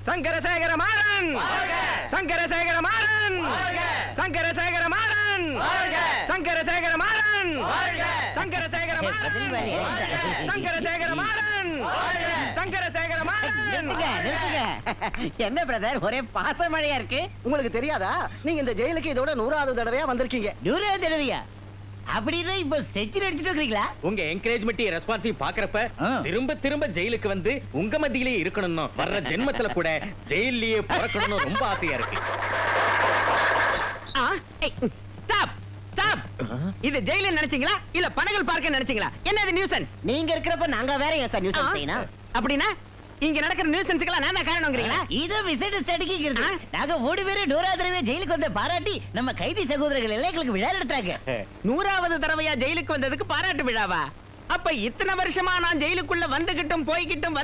சங்கரசேகர மாறன் சங்கரசேகர மாறன் சங்கரசேகர மாறன் சங்கரசேகர மாறன் சங்கரசேகர மாறன் சங்கரசேகர மாறன் சங்கரசேகர மாறன். என்ன பிரதர் ஒரே பாச மழையா இருக்கு? உங்களுக்கு தெரியாதா? நீங்க இந்த ஜெயிலுக்கு இதோட 100வது தடவையா வந்திருக்கீங்க. 100வது தடவையா? அப்படின்னா இப்ப செஞ்சுரி அடிச்சுட்டு இருக்கீங்களா? உங்க என்கரேஜ்மெண்ட் ரெஸ்பான்சிவ் பாக்குறப்ப திரும்ப திரும்ப ஜெயிலுக்கு வந்து உங்க மத்தியிலேயே இருக்கணும். வர்ற ஜென்மத்துல கூட ஜெயிலே பிறக்கணும்னு ரொம்ப ஆசையா இருக்கு. இது ஜெயில நினைச்சீங்களா இல்ல பனகல் பார்க்க நினைச்சீங்களா? என்ன இது நியூசன்ஸ்? நீங்க இருக்கிறப்ப நாங்க வேற ஏன் சார் நியூசன்ஸ் செய்யணும்? அப்படின்னா இங்க நடக்கிற நியூசன்ஸ்க்குலாம் நான் தான் காரணம்ங்கறீங்களா? இது விசேட ஸ்ட்ராட்டஜிங்கிறது. நாங்க 100 பேர் 100வது தடவை ஜெயிலுக்கு வந்த பாராட்டி நம்ம கைதி சகோதரர்கள் எங்களுக்கு விழா நடத்துறாங்க. 100வது தடவையா ஜெயிலுக்கு வந்ததுக்கு பாராட்டு விழாவா? அப்ப இத்தனை வருஷமா நான் ஜெயிலுக்குள்ள வந்துகிட்டும் போய்கிட்டும்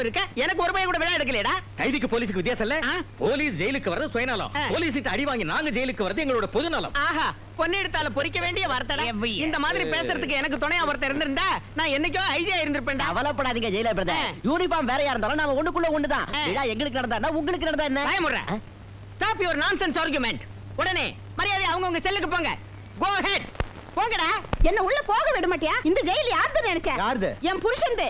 இருக்க எனக்கு ஒரு பைய கூட விழா எடுக்கலடா. கைதிக்கு போலீஸுக்கு வித்தியாசம் இல்ல. போலீஸ் ஜெயிலுக்கு வரது சுயநலம், போலீஸ் கிட்ட அடி வாங்கி நாங்க ஜெயிலுக்கு வரது எங்களோட பொதுநலம். ஆஹா, பொன்னெடுத்தால பொறிக்க வேண்டிய வார்த்தைடா. இந்த மாதிரி பேசுறதுக்கு எனக்கு துணையா ஒருத்தர் இருந்திருந்தா நான் என்னைக்கோ ஐடியா இருந்திருப்பேன்டா. அவலப்படாதீங்க ஜெயிலர் பிரதர். யூனிஃபார்ம் வேறயா இருந்தாலும் நாம ஒண்ணுக்குள்ள ஒண்ணுதான். விழா எங்களுக்கு நடந்தா உங்களுக்கு நடந்தா என்ன? பயமுற. Stop your nonsense argument. உடனே மரியாதை அவங்க செல்லுக்கு போங்க. Go head. போங்கடா. என்ன உள்ள போக விட மாட்டியா? இந்த ஜெயில் யாருது நினைச்ச? யாருது? என் புருஷன்து.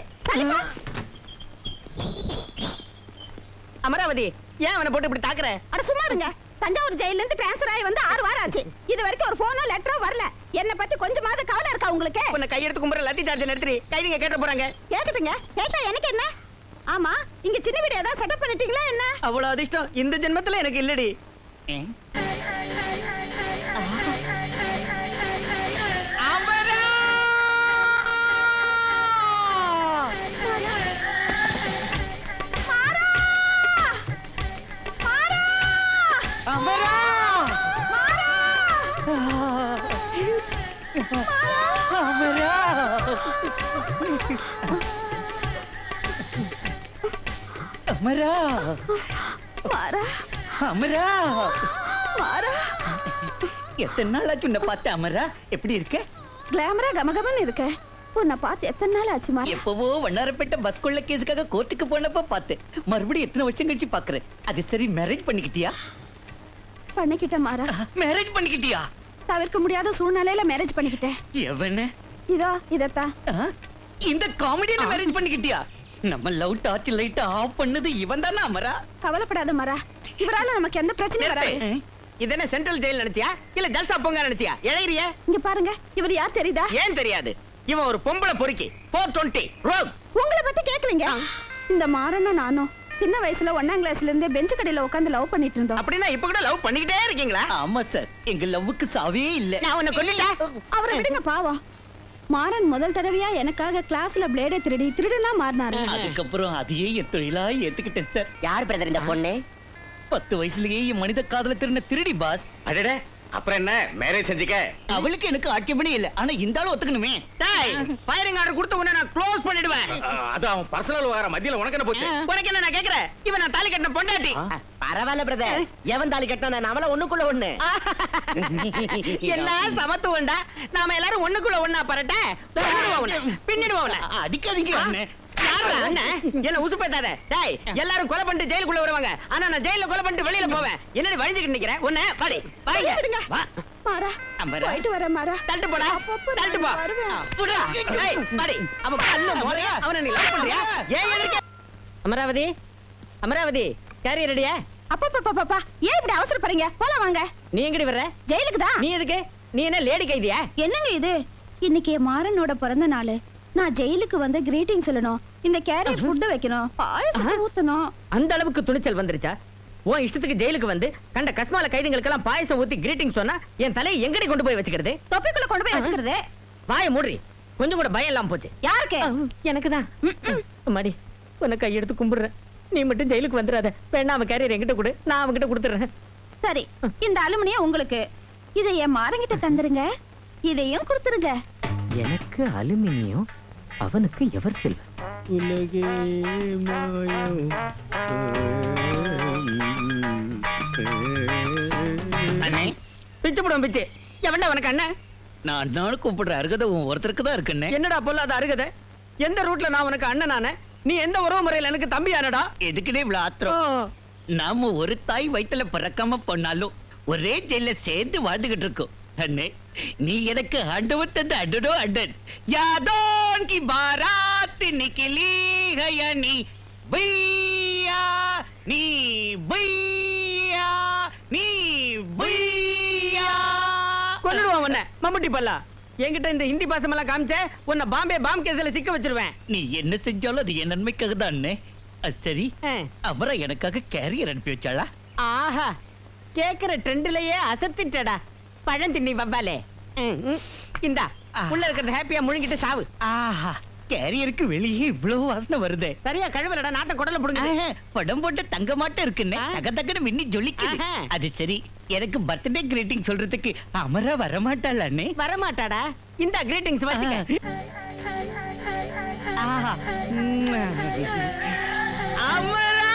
அமராவதி, ஏன் அவனை போட்டு இப்படி தாக்குற? அட சும்மா இருங்க. தஞ்சாவூர் ஜெயில இருந்து ட்ரான்ஸ்ஃபர் ஆகி வந்து 6 வாரம் ஆச்சு. இது வரைக்கும் ஒரு போனோ லெட்டரோ வரல. என்ன பத்தி கொஞ்சமாவது கவலை இருக்கா உங்களுக்கு? உன்னை கையெடுத்து கும்பற லத்தி சார்ஜ் நிறுத்தி கைதிங்க கேட்ட போறாங்க. கேட்டுட்டுங்க. கேட்டா எனக்கு என்ன? ஆமா, இங்க சின்ன வீடு ஏதாவது செட்டப் பண்ணிட்டீங்களா என்ன? அவ்வளவு அதிர்ஷ்டம் இந்த ஜென்மத்துல எனக்கு இல்லடி. அமரா, மாறா, அமரா, மாறா. எத்தனை நாளாச்சு உன்னை பார்த்து அமரா? எப்படி இருக்க? கிளாமரா கமகமன்னு இருக்க. உன்னை பார்த்து எத்தனை நாள் ஆச்சு மாறா? எப்பவோ வண்ணாரப்பேட்டை பஸ் கொள்ள கேஸுக்காக கோர்ட்டுக்கு போனப்ப பார்த்தேன். மறுபடியும் எத்தனை வருஷம் கழிச்சு பாக்குறேன். அது சரி, மேரேஜ் பண்ணிக்கிட்டியா? பண்ணிக்கிட்டேன் மாறா. மேரேஜ் பண்ணிக்கிட்டியா? தவிர்க்க முடியாத சூழ்நிலையில மேரேஜ் பண்ணிக்கிட்டேன். எவன? இதோ இதத்தான். இந்த காமெடியில மேரேஜ் பண்ணிக்கிட்டியா? நம்ம லவ் டார்ச் லைட் ஆஃப் பண்ணது இவன் தானே அமரா? கவலைப்படாத மாறா, இவரால நமக்கு எந்த பிரச்சனையும் வராது. இது என்ன சென்ட்ரல் ஜெயில் நினைச்சியா இல்ல ஜல்சா பொங்க நினைச்சியா? இளையறிய இங்க பாருங்க, இவர் யார் தெரியுதா? ஏன் தெரியாது? இவன் ஒரு பொம்பளை பொறுக்கி 420 ரோக். உங்களை பத்தி கேட்கலீங்க. இந்த மாறனும் நானும் சின்ன வயசுல 1ஆம் கிளாஸ்ல இருந்தே பெஞ்ச் கடையில உட்கார்ந்து லவ் பண்ணிட்டு இருந்தோம். அப்படின்னா இப்ப கூட லவ் பண்ணிக்கிட்டே இருக்கீங்களா? ஆமா சார், எங்க லவ்வுக்கு சாவே இல்ல. நான் உன்னை கொல்லிட்டேன். அவரை விடுங்க பாவம். மாறன் முதல் தடவையா எனக்காக கிளாஸ்ல பிளேடை திருடுனா மாறினாரு. அதுக்கப்புறம் அதையே என் தொழிலா ஏத்துக்கிட்டேன் சார். யார் பிரதர் இந்த பொண்ணு? 10 வயசுலயே என் மனித காதல திருடின திருடி பாஸ். அடடே, அப்புறம் என்ன மேரேஜ் செஞ்சுக்க? அவளுக்கு எனக்கு ஆட்சேபணி இல்ல, ஆனா இந்த ஆளு ஒத்துக்கணுமே. டேய், ஃபயரிங் ஆர்டர் கொடுத்து உன்னை நான் க்ளோஸ் பண்ணிடுவேன். அது அவன் பர்சனல் விவகாரம். மத்தியில உனக்கு என்ன போச்சு? உனக்கு என்ன நான் கேக்குறேன்? இவன் நான் தாலி கட்டின பொண்டாட்டி. பரவாயில்ல பிரதர், எவன் தாலி கட்டினா நாமல ஒண்ணுக்குள்ள ஒண்ணு. என்ன சமத்துவம்டா. நாம எல்லாரும் ஒண்ணுக்குள்ள ஒண்ணா பரட்ட பின்னிடுவோம். அடிக்காதீங்க. என்ன உசுப்பேத்தாத. டேய், எல்லாரும் கொலை பண்ணிட்டு ஜெயிலுக்குள்ள வருவாங்க. ஆனா நான் ஜெயில கொலை பண்ணிட்டு வெளியில போவேன். என்னடி வழிஞ்சிட்டு நிக்கிறேன்? உன்னை பாடி விடுங்க. மாறா, போயிட்டு வரேன் மாறா. தள்ளிட்டு போடா, தள்ளிட்டு போ. புடா. டேய், பாடி. அவன் கண்ணு மோரையா? அவனை நீ லவ் பண்றியா? ஏன் எதிர்க்க? அமராவதி, அமராவதி, கேரியர் ரெடியா? அப்பா, ஏன் இப்படி அவசரப்படுறீங்க? போலாம் வாங்க. நீ எங்கடி வர்ற? ஜெயிலுக்கு தான். நீ எதுக்கு? நீ என்ன லேடி கைதியா? என்னங்க இது? இன்னைக்கு மாறனோட பிறந்த நாள். நான் ஜெயிலுக்கு வந்து கிரீட்டிங் சொல்லணும். இந்த கேரியர் ஃபுட் வைக்கணும், பாயசத்தை ஊத்தணும். அந்த அளவுக்கு துணிச்சல் வந்துருச்சா? உன் இஷ்டத்துக்கு ஜெயிலுக்கு வந்து கண்ட கஸ்மால கைதிகளுக்கெல்லாம் பாயசம் ஊத்தி கிரீட்டிங் சொன்னா என் தலையை எங்கடி கொண்டு போய் வச்சுக்கிறது? தொப்பிக்குள்ள கொண்டு போய் வச்சுக்கிறது. வாய மூடி. கொஞ்சம் கூட பயம் இல்லாம போச்சு. யாருக்கு? எனக்குதான். மாடி, உன்னை கையெடுத்து கும்பிடுறேன். நீ மட்டும் ஜெயிலுக்கு வந்துடாத. வேணா அவன் கேரியர் என்கிட்ட கொடு, நான் அவன்கிட்ட கொடுத்துறேன். சரி, இந்த அலுமினியம் உங்களுக்கு. இதை என் மாறங்கிட்ட தந்துருங்க. இதையும் கொடுத்துருங்க. எனக்கு அலுமினியம், அவனுக்கு எவர் சில்வர். உலகே மாயம். அண்ணே, பிச்சு போடுவோம் பிச்சு. எவன்டா அவனுக்கு அண்ணன்? நான் அண்ணான்னு கூப்பிடுற அருகதை ஒருத்தருக்கு தான் இருக்குன்னு. என்னடா பொல்லாத அருகதை? எந்த ரூட்ல நான் உனக்கு அண்ணன்? நானே நீ எந்த உறவு முறையில எனக்கு தம்பி ஆனடா எதுக்குனே இவ்வளவு ஆத்திரம்? நாம ஒரு தாய் வயித்துல பிறக்காம பண்ணாலும் ஒரே ஜெயில சேர்ந்து வாழ்ந்துகிட்டு இருக்கோம். அண்ணே, நீ எனக்கு ஆண்டவன் தந்த அடடோ அண்டன். யாதோன் கி பாராத் நிக்கலி ஹயனி பையா நீ பையா நீ பையா. கொன்னுடுவான் உன்னை மம்முட்டி பல்லா. என்கிட்ட இந்த ஹிந்தி பாசமெல்லாம் காமிச்ச உன்னை பாம்பே பாம் கேஸ்ல சிக்க வச்சிருவேன். நீ என்ன செஞ்சாலும் அது என் நன்மைக்காக தான் அண்ணே. அது சரி, அமரா எனக்காக கேரியர் அனுப்பி வச்சாளா? ஆஹா, கேக்குற ட்ரெண்ட்லயே அசத்திட்டடா பழந்திண்ணி வவ்வாலே. இந்தா உள்ள இருக்கிறது ஹாப்பியா முழுங்கிட்டு சாவு. ஆஹா, கேரியருக்கு வெளியே இவ்வளவு வாசனை வருதே. சரியா கழுவலடா, நாட்டம் குடல புடுங்க. படம் போட்டு தங்க மாட்ட இருக்குன்னு தக தகன்னு மின்னி ஜொலிக்குது. அது சரி, எனக்கு பர்த்டே கிரீட்டிங் சொல்றதுக்கு அமரா வரமாட்டாள் அண்ணே. வரமாட்டாடா, இந்த கிரீட்டிங்ஸ் வச்சுக்க. ஆஹா. அமரா!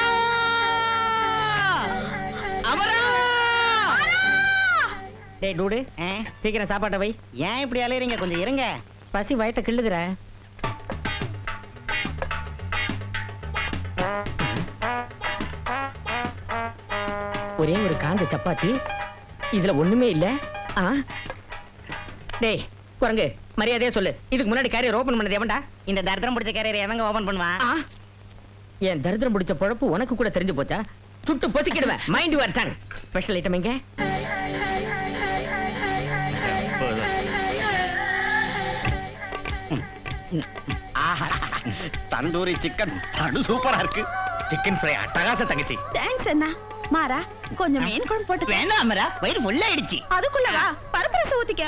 அமரா! டேய் டூடு, சீக்கிரம் சாப்பாட்டை வை. ஏன் இப்படி அலையறீங்க? கொஞ்சம் இருங்க. பசி வயத்தை கிள்ளுதுற. ஒரே ஒரு காஞ்ச சப்பாத்தி, இதுல ஒண்ணுமே இல்ல. டேய் குரங்கு, மரியாதையா சொல்லு, இதுக்கு முன்னாடி கேரியர் ஓபன் பண்ணது எவன்டா? இந்த தரித்திரம் பிடிச்ச கேரியர் எவங்க ஓபன் பண்ணுவான்? என் தரித்திரம் பிடிச்ச பொழப்பு உனக்கு கூட தெரிஞ்சு போச்சா? சுட்டு பொசிக்கிடுவேன். Mind your tongue. Special item எங்க? தந்தூரி சிக்கன் படு சூப்பரா இருக்கு. சிக்கன் ஃப்ரை அட்டகாச தங்கச்சி. தேங்க்ஸ் அண்ணா. மாறா, கொஞ்சம் மீன் குழம்பு போட்டு. வேணாம் அமரா, வயிறு full ஆயிடுச்சு. அதுக்குள்ள வா, பருப்பு ரசம் ஊத்திக்க.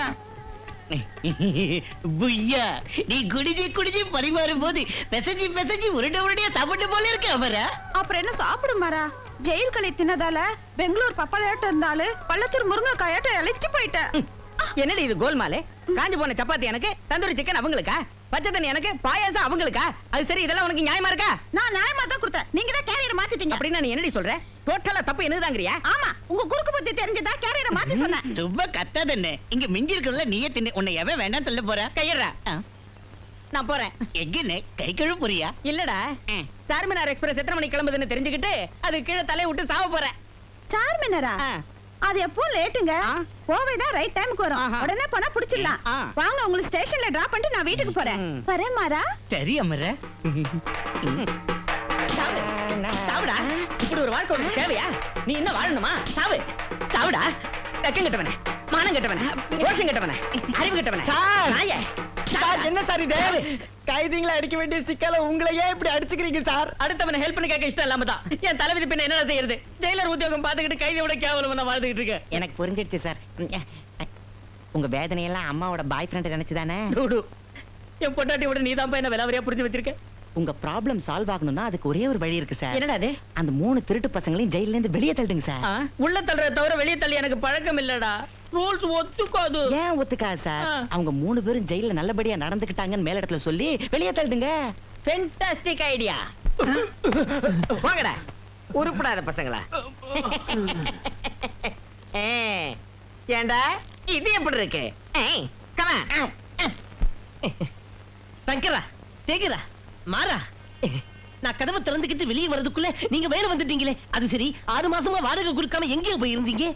புய்யா, நீ குடிஜி குடிஜி பரிமாறும் போது பெசஞ்சி பெசஞ்சி உருண்டை உருண்டையா சாப்பிட்டு போல இருக்கு அமரா. அப்புறம் என்ன சாப்பிடு மாறா? ஜெயில் களி தின்னதால பெங்களூர் பப்பளையாட்டம் இருந்தாலும் பள்ளத்தூர் முருங்கைக்காயாட்டம் இழைச்சு போயிட்டேன். என்னடி இது கோல்மாலே? காஞ்சு போன சப்பாத்தி எனக்கு, தந்தூரி சிக்கன் அவங்களுக்கா, பச்சை தண்ணி எனக்கு, பாயாசம் அவங்களுக்கா? அது சரி, இதெல்லாம் உனக்கு நியாயமா இருக்கா? நான் நியாயமா தான் கொடுத்தேன், நீங்க தான் கேரியர் மாத்திட்டீங்க. அப்படின்னா நீ என்னடி சொல்ற? டோட்டலா தப்பு என்னதாங்கறியா? ஆமா, உங்க குறுக்கு புத்தி தெரிஞ்சதா கேரியரை மாத்தி சொன்னேன். சும்மா கத்தாதண்ணே, இங்க மிஞ்சி இருக்கிறதுல நீயே தின்னு. உன்னை எவன் வேண்டாம் சொல்ல போற? கையறா, நான் போறேன். எங்கன்னு கை கழுவு போறியா? இல்லடா, சார்மினார் எக்ஸ்பிரஸ் எத்தனை மணிக்கு கிளம்புதுன்னு தெரிஞ்சுக்கிட்டு அது கீழே தலையை விட்டு சாவ போறேன். சார்மினரா? அது எப்போ லேட்டுங்க. போவேதான் ரைட் டைமுக்கு வரும். உடனே போனா புடிச்சிடலாம். வாங்க, உங்களுக்கு ஸ்டேஷன்ல டிராப் பண்ணிட்டு நான் வீட்டுக்கு போறேன். வரேன் மாறா. சரி அமரா. சாவுடா, இப்படி ஒரு வாழ்க்கை உனக்கு தேவையா? நீ என்ன வாழணுமா? சாவு, சாவுடா. வெக்கம் கெட்டவனே, மானம் கெட்டவனே, ரோஷம் கெட்டவனே, அறிவு கெட்டவனே. நாயே. என்ன சார் இது? கைதிங்களா அடிக்க வேண்டிய ஸ்டிக்கால உங்களையே இப்படி அடிச்சுக்கிறீங்க சார். அடுத்தவனை ஹெல்ப் பண்ண கேட்க இஷ்டம் இல்லாம தான் என் தலைவிதி பின்ன என்ன செய்யறது? ஜெயிலர் உத்தியோகம் பாத்துக்கிட்டு கைதியோட கேவலம் நான் வாழ்ந்துகிட்டு இருக்கேன். எனக்கு புரிஞ்சிடுச்சு சார். உங்க வேதனையெல்லாம் அம்மாவோட பாய் ஃப்ரெண்ட் நினைச்சுதானே? என் பொண்டாட்டியோட நீதான் என்ன விலாவரியா புரிஞ்சு வச்சிருக்க. உங்க ப்ராப்ளம் சால்வ் ஆகணும்னா அதுக்கு ஒரே ஒரு வழி இருக்கு சார். என்னடா அது? அந்த 3 திருட்டு பசங்களையும் ஜெயில இருந்து வெளியே தள்ளுங்க சார். உள்ள தள்ளுறத தவிர வெளியே தள்ளி எனக்கு பழக்கம் இல்லடா. ரூல்ஸ் ஒத்துக்காது. ஏன் ஒத்துக்காது சார்? அவங்க 3 பேரும் ஜெயில நல்லபடியா நடந்துக்கிட்டாங்கன்னு மேல இடத்துல சொல்லி வெளியே தள்ளுங்க. Fantastic idea. வாங்கடா உருப்படாத பசங்களா. ஏண்டா இது எப்படி இருக்கு? தங்கரா தேகிறா மாறா, நான் கதவை திறந்துக்கிட்டு வெளியே வரதுக்குள்ள நீங்க மேல வந்துட்டீங்களே. அது சரி, 6 மாசமா வாடகை கொடுக்காம எங்கேயோ போயிருந்தீங்க?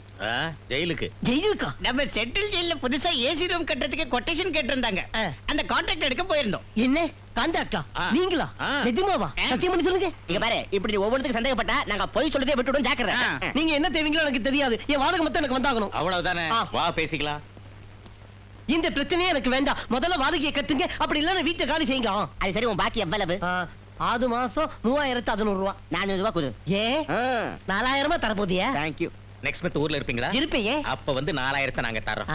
ஜெயிலுக்கு. ஜெயிலுக்கா? நம்ம செட்டில் ஜெயில புதுசா ஏசி ரூம் கட்டுறதுக்கு கொட்டேஷன் கேட்டிருந்தாங்க. அந்த கான்ட்ராக்ட் எடுக்க போயிருந்தோம். என்ன கான்ட்ராக்டா? நீங்களா? நிஜமாவா? சத்தியம் பண்ணி சொல்லுங்க. இங்க பாரு, இப்படி ஒவ்வொருத்தருக்கு சந்தேகப்பட்டா நாங்க போய் சொல்றதே விட்டுடும். ஜாக்கிரதை. நீங்க என்ன தேவீங்களோ எனக்கு தெரியாது. என் வாடகை மொத்தம் எனக்கு வந்தாகணும். அவ்வளவுதானே, வா பேசிக்கலாம். இந்த பிரச்சனையே எனக்கு வேண்டாம். முதல்ல வாடகையை கட்டுங்க, அப்படி இல்லன்னா வீட்டை காலி செய்யுங்க. அது சரி, உன் பாக்கி எவ்வளவு? 6 மாசம் 3600 ரூபா. 400 ரூபாய் கொடு. ஏன் 4000 தர போதியா? தேங்க்யூ. நெக்ஸ்ட் மந்த் ஊர்ல இருப்பீங்களா? இருப்பேயே. அப்ப வந்து 4000 நாங்க தரோம்.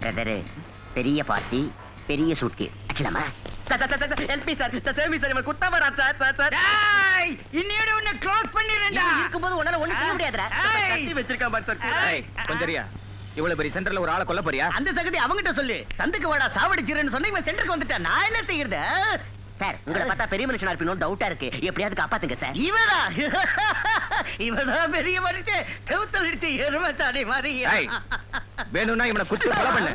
பிரதரே, பெரிய பார்ட்டி, பெரிய சூட்கேஸ். அச்சலமா எல்பி சார், சேமி சார், இவன் குத்த வரா சார். டேய், இன்னியோட உன்னை க்ளோஸ் பண்ணிரேன்டா. இருக்கும்போது உன்னால ஒண்ணு செய்ய முடியாதுடா. கட்டி வச்சிருக்கான் பாரு சார். ஏய் கொஞ்சரியா, இவ்வளவு பெரிய சென்டர்ல ஒரு ஆளை கொல்ல போறியா? அந்த சகதி அவங்கிட்ட சொல்லு. சந்துக்கு வாடா சாவடிச்சிரேன்னு சொன்ன இவன் சென்டருக்கு வந்துட்டான். நான் என்ன செய்யறது? சார், உங்களை பார்த்தா பெரிய மனுஷனா இருப்பீங்க, டவுட்டா இருக்கு. எப்படியாவது காப்பாத்துங்க சார். இவரா? இவனா பெரிய மனுஷன்? செவுத்தல் இடிச்சு எருமை சாடி மாதிரி. வேணும்னா இவனை குத்து கொலை பண்ணு.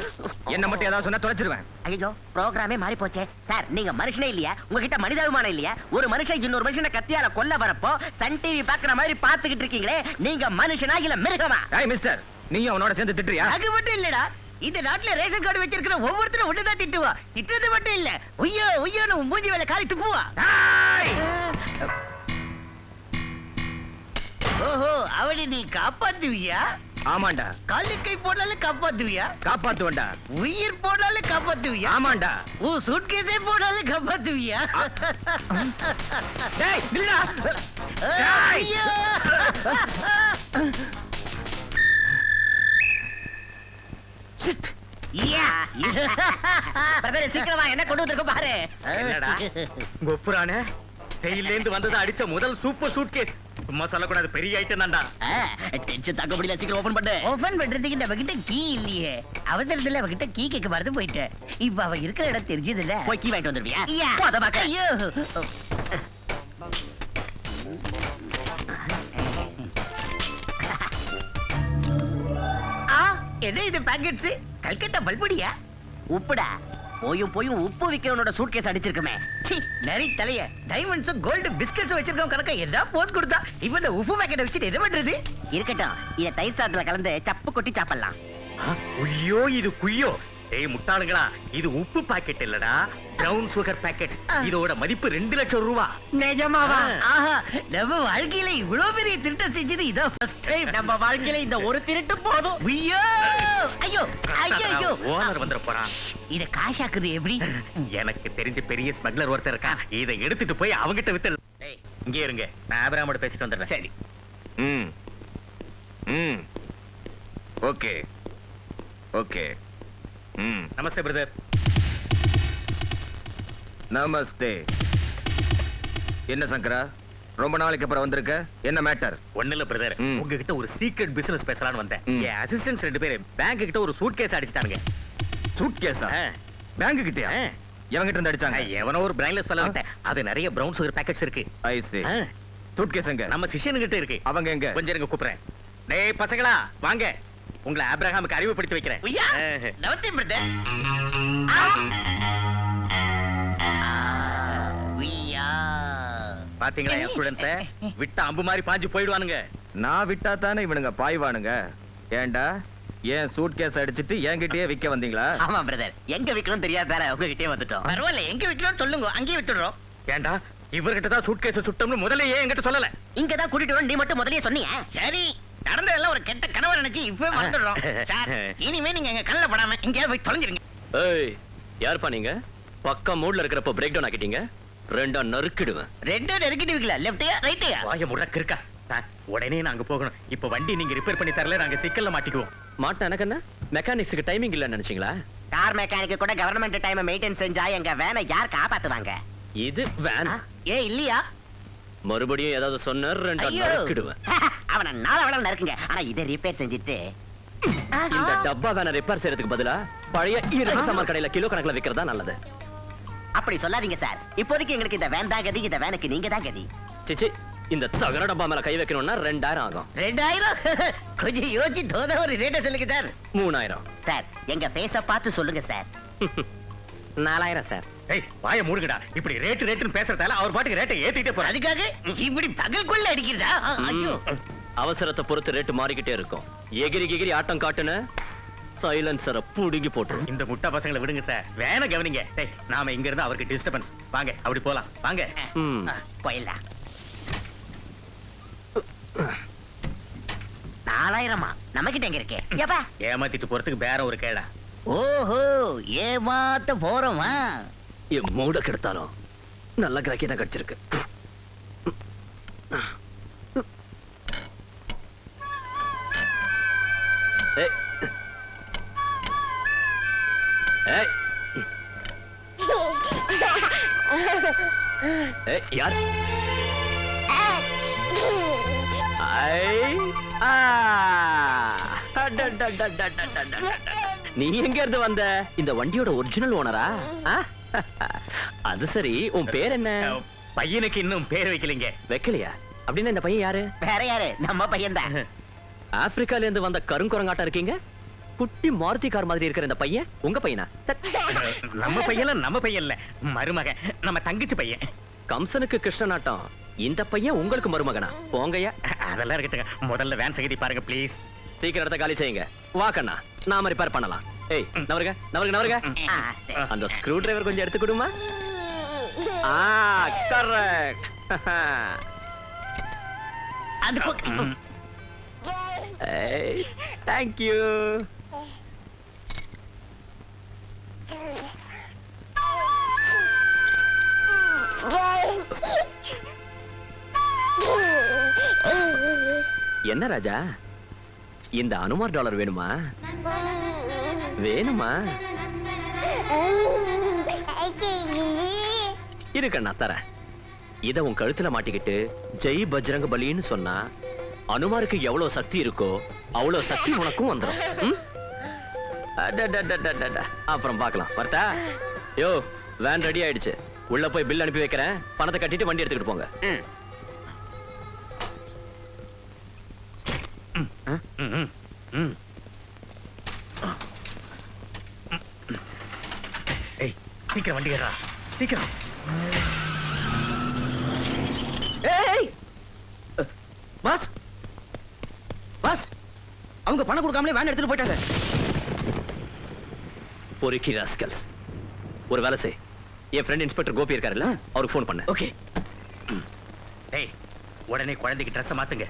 என்ன மட்டும் ஏதாவது சொன்னா தொலைச்சிருவேன். ஐயோ ப்ரோகிராமே மாறி போச்சே சார். நீங்க மனுஷனே இல்லையா? உங்ககிட்ட மனிதாபிமானம் இல்லையா? ஒரு மனுஷன் இன்னொரு மனுஷனை கத்தியால கொல்ல வரப்போ சன் டிவி பாக்குற மாதிரி பாத்துக்கிட்டு இருக்கீங்களே, நீங்க மனுஷனா இல்ல மிருகமா? ஏய் மிஸ்டர், நீயும் அவனோட சேர்ந்து திட்டுறியா? அது மட்டும் இல்லடா, இந்த நாட்டுல ரேஷன் கார்டு வச்சிருக்கிற ஒவ்வொருத்தரும் ஒண்ணுதான் திட்டுவா. திட்டுறது மட்டும் இல்ல, ஒய்யோ ஒய்யோன்னு உன் மூஞ்சி வேலை காரி துப்புவா. ஓஹோ, அவனை நீ காப்பாத்துவியா? ஆமாண்டா. காலிக்கை போடாலும் காப்பாத்துவியா? காப்பாத்துவண்டா. உயிர் போடாலும் காப்பாத்துவியா? ஆமாண்டா. உன் சூட்கேஸே போடாலும் காப்பாத்துவியா? டேய் நில்லுடா. டேய். ஐயோ! பிரதர் சீக்கிரமா என்ன கொண்டு வந்திருக்க பாரு. என்னடா கொப்புரானே, ஜெயில இருந்து வந்தது அடிச்ச முதல் சூப்பர் சூட்கேஸ். சும்மா சொல்லக்கூடாது, பெரிய ஐட்டம் தான்டா. டென்ஷன் தாங்க முடியல, சீக்கிரம் ஓபன் பண்ணு. ஓபன் பண்றதுக்கு நம்மகிட்ட கீ இல்லையே. அவசரத்துல அவகிட்ட கீ கேட்க மறந்து போயிட்டேன். இப்ப அவ இருக்கிற இடம் தெரிஞ்சது இல்ல. போய் கீ வாங்கிட்டு வந்துருவியா? ஐயா. போ, அத பாக்க. ஐயோ! ஆ, என்ன இது பாக்கெட்ஸ்? கல்கத்தா பல்புடியா? உப்புடா. போயும் உப்பு விக்கிறவனோட சூட்கேஸ் அடிச்சிருக்குமே. சீ, நரி தலைய. டைமண்ட்ஸும் கோல்டு பிஸ்கட்ஸ் வச்சிருக்கவன் கணக்கா என்ன போஸ் கொடுத்தா? இப்ப இந்த உப்பு பாக்கெட்டை வச்சுட்டு என்ன பண்றது? இருக்கட்டும், இத தயிர் சாதத்துல கலந்து சப்பு கொட்டி சாப்பிடலாம். ஐயோ இது குய்யோ. ஏய் முட்டாளுங்களா, இது உப்பு பாக்கெட் இல்லடா, பிரவுன் சுகர் பாக்கெட். இதோட மதிப்பு 2 லட்சம் ரூபாய். நிஜமாவா? ஆஹா, நம்ம வாழ்க்கையில இவ்வளவு பெரிய திருட்டம் செஞ்சது இதான் ஃபர்ஸ்ட் டைம். நம்ம வாழ்க்கையில இந்த ஒரு திருட்டு போதும். ஐயோ! ஐயோ! ஐயோ! ஓனர் வந்துற போறான். இத காசாக்குது எப்படி? எனக்கு தெரிஞ்ச பெரிய ஸ்மக்லர் ஒருத்தர் இருக்கான். இதை எடுத்துட்டு போய் அவங்கிட்ட வித்து. ஏய் இங்கே இருங்க, நான் ஆபிரகாமோட பேசிட்டு வந்துடுறேன். சரி. Okay okay. Namaste brother. Namaste. என்ன சங்கரா, ரொம்ப நாளைக்கு அப்புறம் வந்திருக்க, என்ன மேட்டர்? ஒண்ணு இல்ல பிரதர், உங்ககிட்ட ஒரு சீக்ரெட் பிசினஸ் பேசலாம்னு வந்தேன். என் அசிஸ்டன்ட்ஸ் 2 பேரு பேங்க் கிட்ட ஒரு சூட்கேஸ் அடிச்சிட்டானுங்க. சூட்கேஸா? பேங்க் கிட்டயா? எவங்கிட்ட இருந்து அடிச்சாங்க? எவனோ ஒரு பிரைன்லெஸ் ஃபெல்லோ கிட்ட. அது நிறைய பிரவுன் சுகர் பாக்கெட்ஸ் இருக்கு. ஐ சீ. சூட்கேஸ் எங்க? நம்ம சிஷ்யன் கிட்ட இருக்கு. அவங்க எங்க? கொஞ்சம் இருங்க, கூப்பிடுறேன். டேய் பசங்களா வாங்க, உங்களை ஆபிரகாமுக்கு அறிமுகப்படுத்தி வைக்கிறேன். உய்யா! நமஸ்தே பிரதர். உய்யா! பாத்தீங்களா என் ஸ்டூடண்ட்ஸ், விட்ட அம்பு மாதிரி பாஞ்சு போயிடுவானுங்க. நான் விட்டா தானே இவனுங்க பாய்வானுங்க. ஏண்டா, ஏன் சூட்கேஸ் அடிச்சிட்டு என்கிட்டயே விக்க வந்தீங்களா? ஆமா பிரதர், எங்க விக்கணும் தெரியாதால உங்ககிட்டயே வந்துட்டோம். பரவாயில்ல, எங்க வைக்கணும் சொல்லுங்க, அங்கேயே விட்டுடுறோம். ஏண்டா இவர்கிட்ட தான் சூட்கேஸ் சுட்டோம்னு முதல்ல ஏன் என்கிட்ட சொல்லல? இங்க தான் கூட்டிட்டு வரணும், நீ மட்டும் முதல்லயே சொன்னீங்க. சரி, நடந்ததெல்லாம் ஒரு கெட்ட கனவு நினைச்சு இப்பவே மறந்துடுறோம். சார், இனிமே நீங்க எங்க கண்ணுல படாம இங்கேயாவது போய் தொலைஞ்சிருங்க. ஏய், யார்ப்பா நீங்க? பக்கா மூட்ல இருக்கிறப்ப பிரேக் டவுன் ஆக்கிட்டீங்க. 2 நறுக்கிடுவேன். 2 நெருக்கிடுவீங்களா? லெஃப்ட்யா ரைட்யா? வாய முடக்கு இருக்கா? உடனே நாங்க போகணும். இப்ப வண்டி நீங்க ரிப்பேர் பண்ணி தரல, நாங்க சிக்கல்ல மாட்டிக்குவோம். மாட்ட எனக்கு என்ன? மெக்கானிக்ஸுக்கு டைமிங் இல்லன்னு நினைச்சீங்களா? கார் மெக்கானிக் கூட கவர்மெண்ட் டைம் மெயின்டைன் செஞ்சா எங்க வேனை யார் காப்பாத்துவாங்க? இது வேன். ஏ இல்லையா? மறுபடியும் ஏதாவது சொன்ன 2 ஐயோ. நறுக்கிடுவேன். அவனை நாளவளவு நறுக்குங்க. ஆனா இதை ரிப்பேர் செஞ்சுட்டு இந்த டப்பா வேனை ரிப்பேர் செய்யறதுக்கு பதிலா பழைய இரும்பு சாமான் கடையில கிலோ கணக்குல விக்கிறதா நல்லது. அப்படி சொல்லாதீங்க சார். இப்போதைக்கு எங்களுக்கு இந்த வேன் தான் கதி, இந்த வேனுக்கு நீங்க தான் கதி. சிச்சி, இந்த தகர டப்பா மேல கை வைக்கணும்னா 2000 ஆகும். 2000? கொஞ்சம் யோசிச்சு தோத ஒரு ரேட்டை சொல்லுங்க சார். 3000. சார் எங்க பேச பார்த்து சொல்லுங்க சார். 4000 சார். ஏய் வாய மூடுங்கடா. இப்படி ரேட்டுன்னு பேசுறதால அவர் பாட்டுக்கு ரேட்டை ஏத்திட்டே போறாரு. அதுக்காக இப்படி பகல்குள்ள அடிக்கிறதா? ஐயோ! அவசரத்தை பொறுத்து ரேட்டு மாறிக்கிட்டே இருக்கும். எகிரி ஆட்டம் காட்டுன சைலன்சரை புடுங்கி போட்டுரும். இந்த முட்டா பசங்களை விடுங்க சார், வேணா கவனிங்க. டேய் நாம இங்க இருந்து அவருக்கு டிஸ்டர்பன்ஸ். வாங்க அப்படி போலாம் வாங்க. ம். போயிடலாம். 4000 நம்ம கிட்ட எங்க இருக்கு? ஏப்பா ஏமாத்திட்டு போறதுக்கு வேற ஒரு கேடா. ஓஹோ, ஏமாத்த போறோமா? என் மூட கெடுத்தாலும் நல்ல கிராக்கி தான் கிடைச்சிருக்கு. ஏய். ஏய். ஏய், யார்? ஐ, ஆ. நீ எங்க இருந்து வந்த? இந்த வண்டியோட ஒரிஜினல் ஓனரா? அது சரி, உன் பேர் என்ன? பையனுக்கு இன்னும் பேர் வைக்கலீங்க. வைக்கலையா? அப்படின்னா இந்த பையன் யாரு? வேற யாரு? நம்ம பையன் தான். ஆப்பிரிக்கால இருந்து வந்த கருங்குரங்காட்டம் இருக்கீங்க. குட்டி மாருதி கார் மாதிரி இருக்கிற இந்த பையன் உங்க பையனா? நம்ம பையன் இல்ல மருமகன், நம்ம தங்கச்சி பையன். கம்சனுக்கு கிருஷ்ணனாட்டம் இந்த பையன் உங்களுக்கு மருமகனா? போங்கய்யா. அதெல்லாம் இருக்கட்டுங்க, முதல்ல வேன் சகதி பாருங்க ப்ளீஸ். சீக்கிரம் இடத்த காலி செய்யுங்க. வா கண்ணா, நாம ரிப்பேர் பண்ணலாம். ஏய் நவருங்க. அந்த ஸ்க்ரூ டிரைவர் கொஞ்சம் எடுத்து கொடுமா. கரெக்ட். அது பக்கம். ஏய், thank you. என்ன ராஜா, இந்த அனுமார் டாலர் வேணுமா? இருக்கண்ணா தரேன். இத உன் கழுத்துல மாட்டிக்கிட்டு ஜெய் பஜ்ரங்க பலின்னு சொன்னா அனுமாருக்கு எவ்வளவு சக்தி இருக்கோ அவ்வளவு சக்தி உனக்கும் வந்துடும். அப்புறம் பார்க்கலாம். வரட்டா? யோ, வேன் ரெடி ஆயிடுச்சு. உள்ள போய் பில் அனுப்பி வைக்கிறேன். பணத்தை கட்டிட்டு வண்டி எடுத்துக்கிட்டு போங்க. ஏய், சீக்கிரம் வண்டி ஏறா, சீக்கிரம். ஏய் பாஸ், அவங்க பணம் கொடுக்காமலே வேன் எடுத்துட்டு போயிட்டாங்க. பொறுக்கி ராஸ்கல்ஸ். ஒரு வேலை செய், என் ஃப்ரெண்ட் இன்ஸ்பெக்டர் கோபி இருக்காருல்ல, அவருக்கு ஃபோன் பண்ணு. ஓகே. ஏய், உடனே குழந்தைக்கு ட்ரெஸ் மாத்துங்க.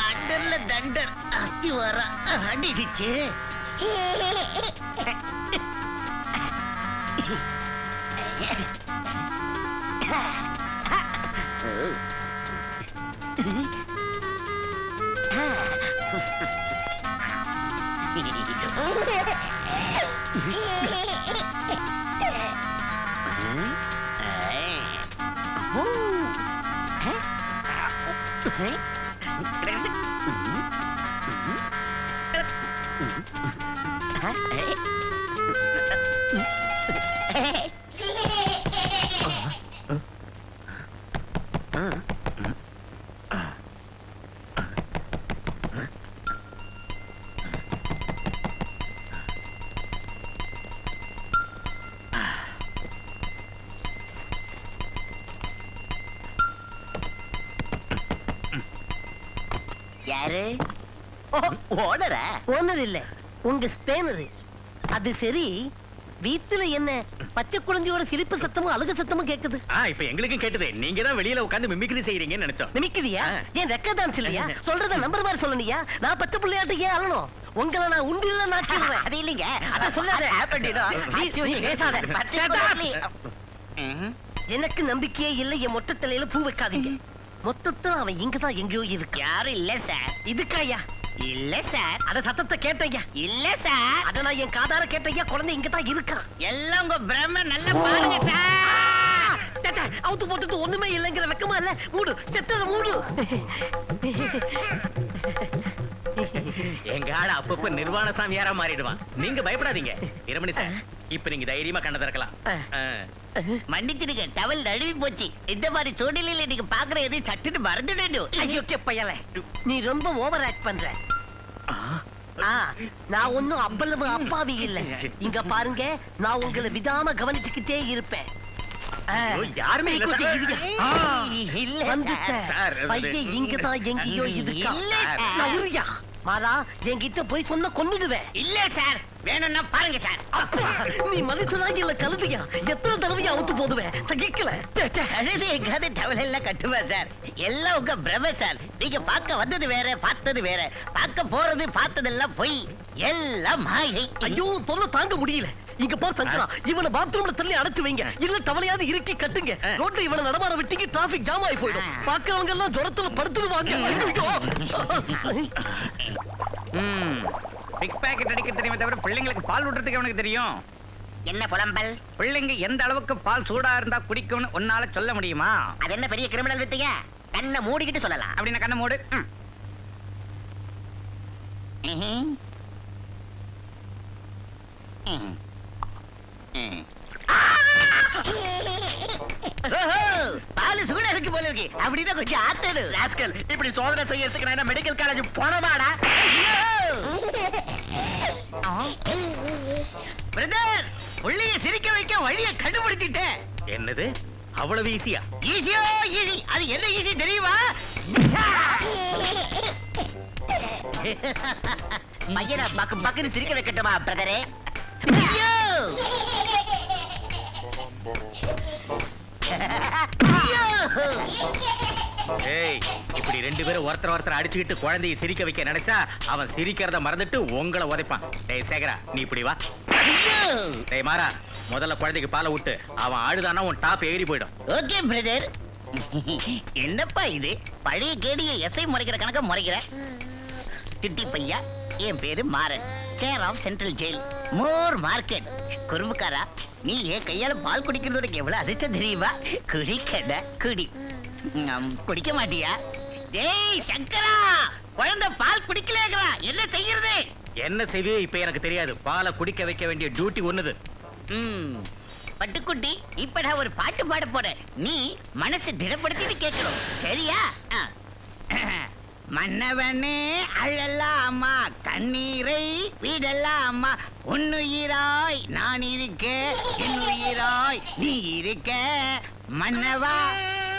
அண்டர்ல தண்டர் அஸ்தி வர அடிடுச்சு. யாரு? ஓனரா? ஓனர் இல்ல, உங்க ஸ்பேனர். அது சரி, வீட்டுல என்ன பச்சை குழந்தையோட சிரிப்பு சத்தமும் அழுக சத்தமும் கேக்குது. இப்ப எங்களுக்கும் கேட்டது. நீங்க தான் வெளியில உட்கார்ந்து மிமிக்ரி செய்றீங்கன்னு நினைச்சோம். நிமிக்குதியா? ஏன் ரெக்க டான்ஸ் இல்லையா? சொல்றத நம்பர் மாதிரி சொல்லணுயா. நான் பச்சை புள்ளையாட்ட ஏன் அழணும்? உங்களை நான் உண்டில நாக்கிடுறேன். அது இல்லைங்க, அத சொல்லாத. நீ பேசாத. எனக்கு நம்பிக்கையே இல்லை. என் மொட்டை தலையில பூ வைக்காதீங்க. மொத்தத்துல அவன் இங்கதான் எங்கேயோ இருக்கு. யாரும் இல்ல சார். இதுக்காயா? இல்ல சார். அத சத்தத்தை கேட்டையா? இல்ல சார். அத நான் என் காதார கேட்டையா. குழந்தை இங்கதான் இருக்கா. எல்லாம் உங்க பிரம்ம நல்லா பாருங்க சார். அவுத்து போட்டுட்டு ஒண்ணுமே இல்லைங்கிற வெக்கமா இல்ல? மூடு, செத்தல மூடு. எங்க ஆள அப்பப்ப நிர்வாண சாமியாரா மாறிடுவான். நீங்க பயப்படாதீங்க இரமணி சார். இப்ப நீங்க தைரியமா கண்ண திறக்கலாம். மன்னிச்சிடுங்க, டவல் நழுவி போச்சு. இந்த மாதிரி சூழ்நிலையில நீங்க பாக்குற எதையும் சட்டுன்னு மறந்துடணும். ஐயோ பையல, நீ ரொம்ப ஓவர் ஆக்ட் பண்ற. நான் ஒன்னும் அவ்வளவு அப்பாவி இல்ல. இங்க பாருங்க, நான் உங்களை விடாம கவனிச்சுக்கிட்டே இருப்பேன். யாருமே இல்ல சார். பையன் இங்கதான் எங்கேயோ இருக்கா. மாறா, என்கிட்ட போய் சொன்ன கொன்னுடுவேன். இல்ல சார், வேணும்னா பாருங்க சார். நீ மனுஷனா இல்ல கழுதையா? எத்தனை தடவையா அவுத்து போடுவேன், தகிக்கல. கழுதை எங்காவது டவல் எல்லாம் கட்டுவேன் சார். எல்லாம் உங்க பிரம சார். நீங்க பார்க்க வந்தது வேற, பார்த்தது வேற. பார்க்க போறது பார்த்ததெல்லாம் பொய், எல்லாம் மாயை. ஐயோ, தொல்லை தாங்க முடியல. இங்க பார் சங்கரா, இவனை பாத்ரூம்ல தள்ளி அடைச்சு வைங்க. இல்ல டவலையாவது இறுக்கி கட்டுங்க. ரோட்ல இவனை நடமாட விட்டீங்க, டிராபிக் ஜாம் ஆகி போயிடும். பாக்குறவங்க எல்லாம் ஜுரத்துல படுத்துடுவாங்க. பிக் பாக்கெட் அடிக்க தெரியுமே தவிர பிள்ளைங்களுக்கு பால் ஊட்டுறதுக்கு அவனுக்கு தெரியும். என்ன புலம்பல்? பிள்ளைங்க எந்த அளவுக்கு பால் சூடா இருந்தா குடிக்கும்னு உன்னால சொல்ல முடியுமா? அது என்ன பெரிய கிரிமினல் வித்தீங்க? கண்ணை மூடிக்கிட்டு சொல்லலாம். அப்படின்னா கண்ணை மூடு. பாலு சூடா இருக்கு போல இருக்கு அப்படிதான் கொஞ்சம் ஆத்தடு ராஸ்கல் இப்படி சோதனை செய்யறதுக்கு நான் மெடிக்கல் காலேஜ் போனவாடா பிரதர் புள்ளைய சிரிக்க வைக்க வழிய கண்டுபிடிச்சிட்டேன் என்னது அவ்வளவு ஈஸியா? ஈஸியோ ஈஸி அது என்ன ஈஸி தெரியுமா பையனை பக்கு பக்குன்னு சிரிக்க வைக்கட்டுமா பிரதரே ஐயோ ஐயோ ஏய் இப்படி ரெண்டு பேரும் ஒருத்தர் அடிச்சுக்கிட்டு குழந்தையை சிரிக்க வைக்க நினைச்சா அவன் சிரிக்கிறத மறந்துட்டு உங்களை உதைப்பான். டேய் சேகரா நீ இப்படி வா. டேய் மாறா முதல்ல குழந்தைக்கு பாலை விட்டு அவன் ஆடுதானா உன் டாப் ஏறி போயிடும். ஓகே பிரதர் என்னப்பா இது பழைய கேடிய எஸ்ஐ முறைக்கிற கணக்க முறைக்கிற திட்டி பையா என் பேரு Maran care of central jail Moore market குறும்புக்காரா நீ என் கையால பால் குடிக்கிறது உனக்கு எவ்வளவு அதிர்ஷ்டம் தெரியுமா குடிக்கட குடி குடிக்க மாட்டியா டேய் சங்கரா குழந்தை பால் குடிக்கலேங்கறா என்ன செய்யறது என்ன செய்வே இப்ப எனக்கு தெரியாது. பாலை குடிக்க வைக்க வேண்டிய டியூட்டி ஒண்ணுது. பட்டுக்குட்டி இப்ப நான் ஒரு பாட்டு பாட போறேன் நீ மனசு திடப்படுத்திட்டு கேட்கணும் சரியா மன்னவனே அழலாமா கண்ணீரை விடலாமா உன்னுயிராய் நான் இருக்க என் உயிராய் நீ இருக்க மன்னவா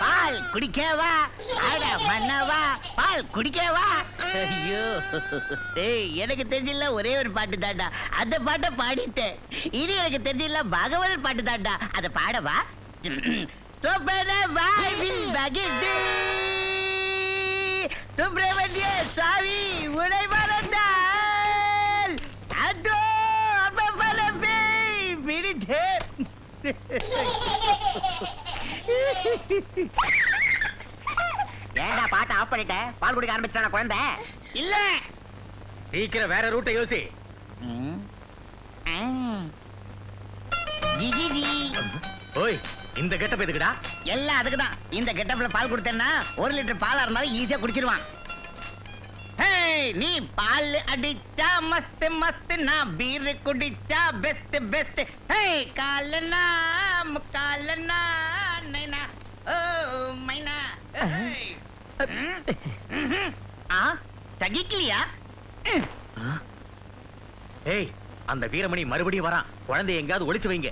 பால் குடிக்கவா அட மன்னவா பால் குடிக்கவா ஐயோ ஏய் எனக்கு தெரியல ஒரே ஒரு பாட்டு தாண்டா அந்த பாட்டை பாடிட்டேன் இனி எனக்கு தெரியல பகவதன் பாட்டு தாண்டா அதை பாடவா சுப்பிரமணிய சாமி உடை மறந்தால் அதோ அமபலமே பிடித்தே ஏண்டா பாட்டை ஆஃப் பண்ணிட்ட பால் குடிக்க ஆரம்பிச்சிட்டான குழந்தை இல்ல சீக்கிரம் வேற ரூட்டை யோசி. ஓய் இந்த கெட்டப் எதுக்குடா? எல்லாம் அதுக்குதான் இந்த கெட்டப்ல பால் கொடுத்தேன்னா 1 லிட்டர் பாலா இருந்தாலும் ஈஸியா குடிச்சிருவான் நீ பால் அடிச்சா மஸ்த் மஸ்த் நான் பீர் குடிச்சா பெஸ்ட் பெஸ்ட் காலனா முக்காலனா நைனா ஓ மைனா தகிக்கலையா ஏய் அந்த வீரமணி மறுபடியும் வரான். குழந்தைய எங்கயாவது ஒளிச்சு வைங்க.